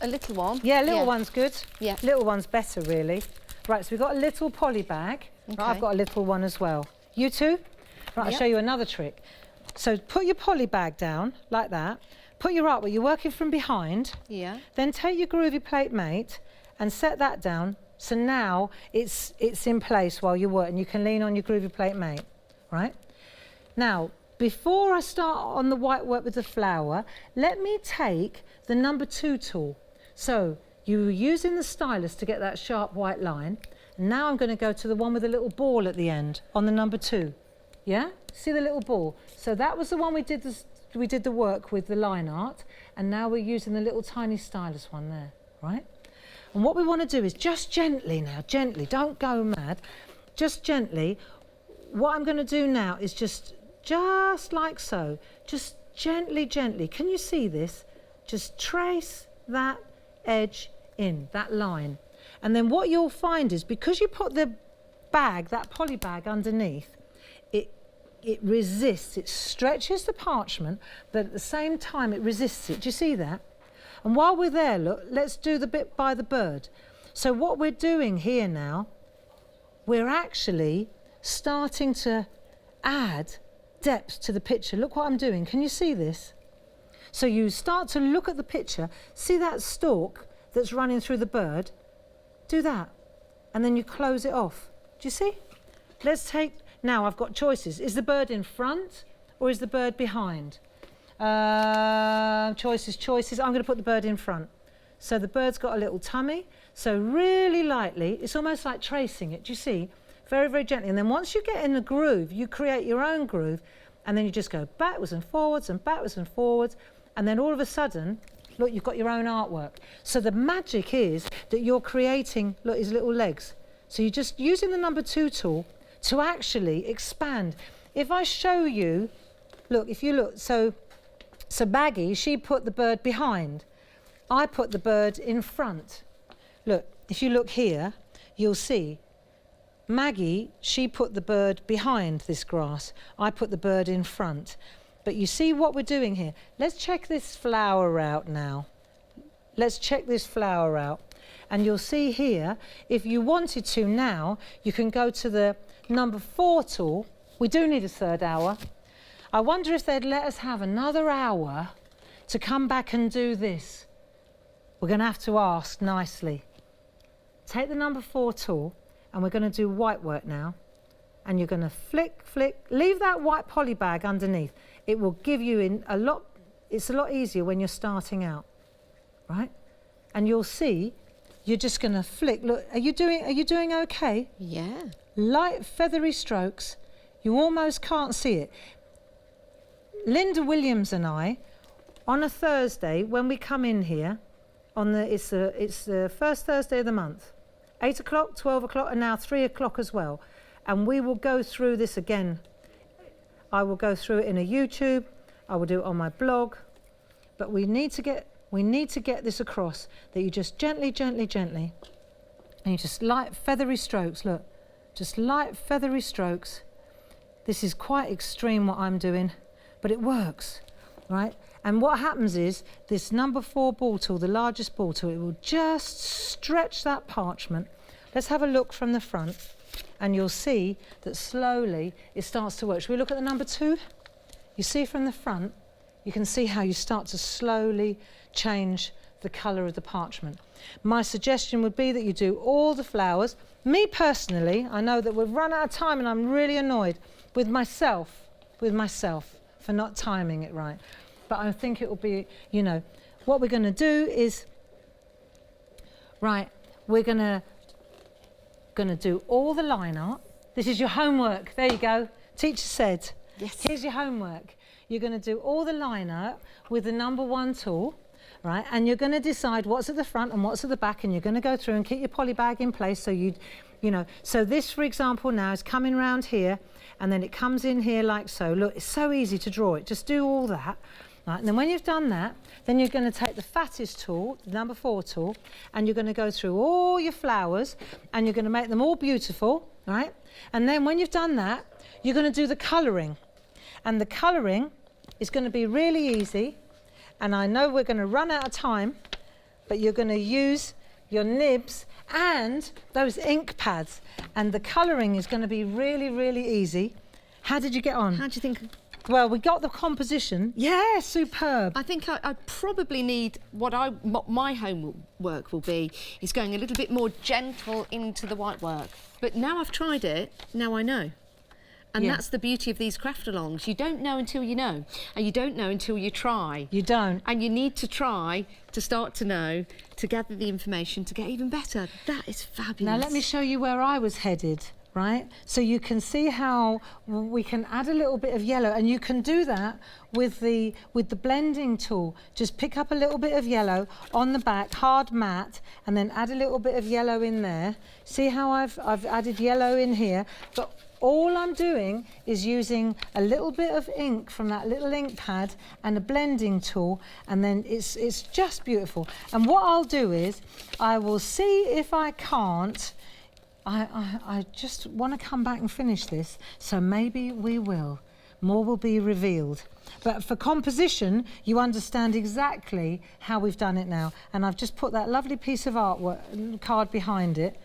A little one. Yeah, little one's good. Yeah. Little one's better, really. Right, so we've got a little poly bag. Okay. Right, I've got a little one as well. You two? Right, I'll Yep. show you another trick. So put your poly bag down like that. Put your artwork, you're working from behind. Yeah. Then take your groovy plate mate and set that down. So now it's in place while you work and you can lean on your groovy plate mate, right? Now, before I start on the white work with the flower, let me take the number 2 tool. So you were using the stylus to get that sharp white line. And now I'm going to go to the one with a little ball at the end on the number 2. Yeah? See the little ball? So that was the one we did the work with the line art, and now we're using the little tiny stylus one there, right? And what we want to do is just gently now, gently, don't go mad, just gently. What I'm going to do now is just like so, just gently, gently. Can you see this? Just trace that edge in, that line. And then what you'll find is because you put the bag, that poly bag underneath, it resists, it stretches the parchment, but at the same time it resists it. Do you see that? And while we're there, look, let's do the bit by the bird. So what we're doing here now, we're actually starting to add depth to the picture. Look what I'm doing. Can you see this? So you start to look at the picture, see that stalk that's running through the bird? Do that. And then you close it off. Do you see? Let's take... Now I've got choices. Is the bird in front or is the bird behind? Choices. I'm going to put the bird in front. So the bird's got a little tummy. So really lightly, it's almost like tracing it. Do you see? Very, very gently. And then once you get in the groove, you create your own groove. And then you just go backwards and forwards and backwards and forwards. And then all of a sudden, look, you've got your own artwork. So the magic is that you're creating, look, his little legs. So you're just using the number 2 tool to actually expand. If I show you, look, if you look, so Maggie, she put the bird behind. I put the bird in front. Look, if you look here, you'll see Maggie, she put the bird behind this grass. I put the bird in front. But you see what we're doing here? Let's check this flower out now. Let's check this flower out. And you'll see here, if you wanted to now, you can go to the number 4 tool. We do need a 3rd hour. I wonder if they'd let us have another hour to come back and do this. We're going to have to ask nicely. Take the number 4 tool and we're going to do white work now. And you're going to flick, leave that white poly bag underneath. It will give you it's a lot easier when you're starting out, right? And you'll see, you're just going to flick. Look, are you doing okay? Yeah. Light feathery strokes. You almost can't see it. Linda Williams and I, on a Thursday, when we come in here, it's the first Thursday of the month, 8 o'clock, 12 o'clock, and now 3 o'clock as well. And we will go through this again. I will go through it in a YouTube. I will do it on my blog. But we need to get this across, that you just gently, gently, gently, and you just light feathery strokes. Look, just light feathery strokes. This is quite extreme what I'm doing, but it works, right? And what happens is this number 4 ball tool, the largest ball tool, it will just stretch that parchment. Let's have a look from the front, and you'll see that slowly it starts to work. Shall we look at the number 2? You see from the front, you can see how you start to slowly change the colour of the parchment. My suggestion would be that you do all the flowers. Me personally, I know that we've run out of time and I'm really annoyed with myself for not timing it right. But I think it will be, what we're going to do is, right, we're going to do all the line art. This is your homework. There you go. Teacher said, yes. Here's your homework. You're going to do all the line art with the number 1 tool, right? And you're going to decide what's at the front and what's at the back, and you're going to go through and keep your poly bag in place. So so this, for example, now is coming round here, and then it comes in here like so. Look, it's so easy to draw it. Just do all that. Right, and then when you've done that, then you're going to take the fattest tool, the number 4 tool, and you're going to go through all your flowers, and you're going to make them all beautiful, right? And then when you've done that, you're going to do the colouring. And the colouring is going to be really easy. And I know we're going to run out of time, but you're going to use your nibs and those ink pads. And the colouring is going to be really, really easy. How did you get on? How do you think? Well, we got the composition. Yeah, superb. I think I probably need what my homework will be is going a little bit more gentle into the white work. But now I've tried it, now I know. And that's the beauty of these craft-alongs. You don't know until you know, and you don't know until you try. You don't. And you need to try to start to know, to gather the information, to get even better. That is fabulous. Now let me show you where I was headed, right? So you can see how we can add a little bit of yellow, and you can do that with the blending tool. Just pick up a little bit of yellow on the back, hard matte, and then add a little bit of yellow in there. See how I've added yellow in here? But all I'm doing is using a little bit of ink from that little ink pad and a blending tool, and then it's just beautiful. And what I'll do is I will see if I can't. I just want to come back and finish this, so maybe we will. More will be revealed. But for composition, you understand exactly how we've done it now. And I've just put that lovely piece of artwork card behind it.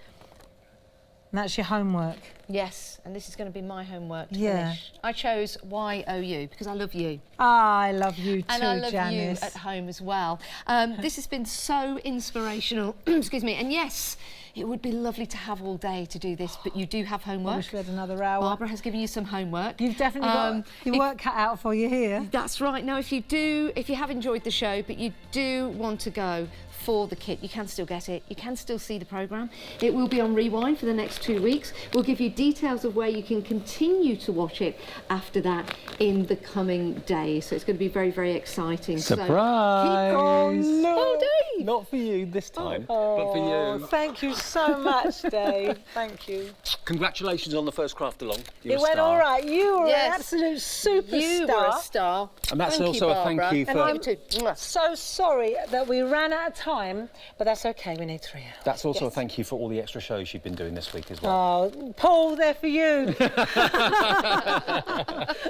And that's your homework. Yes, and this is going to be my homework to Yeah. finish. I chose YOU because I love you. I love you too, And I love Janice. you at home as well. This has been so inspirational. Excuse me. And yes, it would be lovely to have all day to do this, but you do have I homework. wish we had another hour. Barbara has given you some homework. You've definitely got your work cut out for you here. That's right. Now, if you have enjoyed the show, but you do want to go for the kit, you can still get it. You can still see the programme. It will be on Rewind for the next 2 weeks. We'll give you details of where you can continue to watch it after that in the coming days. So it's going to be very, very exciting. Surprise! So keep No, Oh, Dave! not for you this time, but for you. Thank you so much, Dave. Thank you. Congratulations on the first Craftalong. You're It a went star. all right. You were Yes. an absolute superstar. You were a star. And that's Thank also you, a thank Barbara. you for- And you too. Mwah. So sorry that we ran out of time, but that's okay. We need 3 hours. That's also a Yes. thank you for all the extra shows you've been doing this week as well. Oh, Paul, they're for you.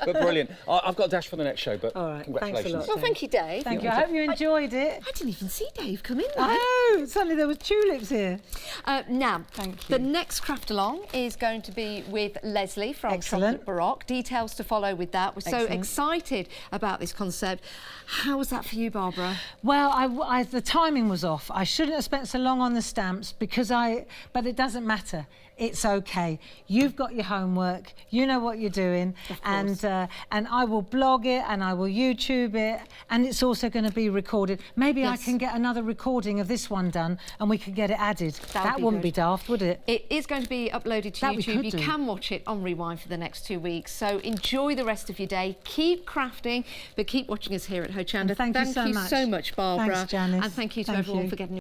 But brilliant. I've got a dash for the next show, but All right, thanks a congratulations. lot. Well, thank you, Dave. Thank you. I hope you enjoyed it. I didn't even see Dave come in there. Oh, suddenly there was tulips here. Now, Thank the you. next Craftalong is going to be with Leslie from Excellent. Chocolate Baroque. Details to follow with that. We're so Excellent. excited about this concept. How was that for you, Barbara? Well, the timing was off. I shouldn't have spent so long on the stamps but it doesn't matter. It's okay. You've got your homework. You know what you're doing, and I will blog it and I will YouTube it, and it's also going to be recorded. Maybe I Yes. can get another recording of this one done, and we could get it added. That would be wouldn't good. be daft, would it? It is going to be uploaded to That we YouTube. could You do. can watch it on Rewind for the next 2 weeks. So enjoy the rest of your day. Keep crafting, but keep watching us here at Ho Chanda. And thank you so much. so much, Barbara. Thanks, Janice. And thank you to Thank everyone you. for getting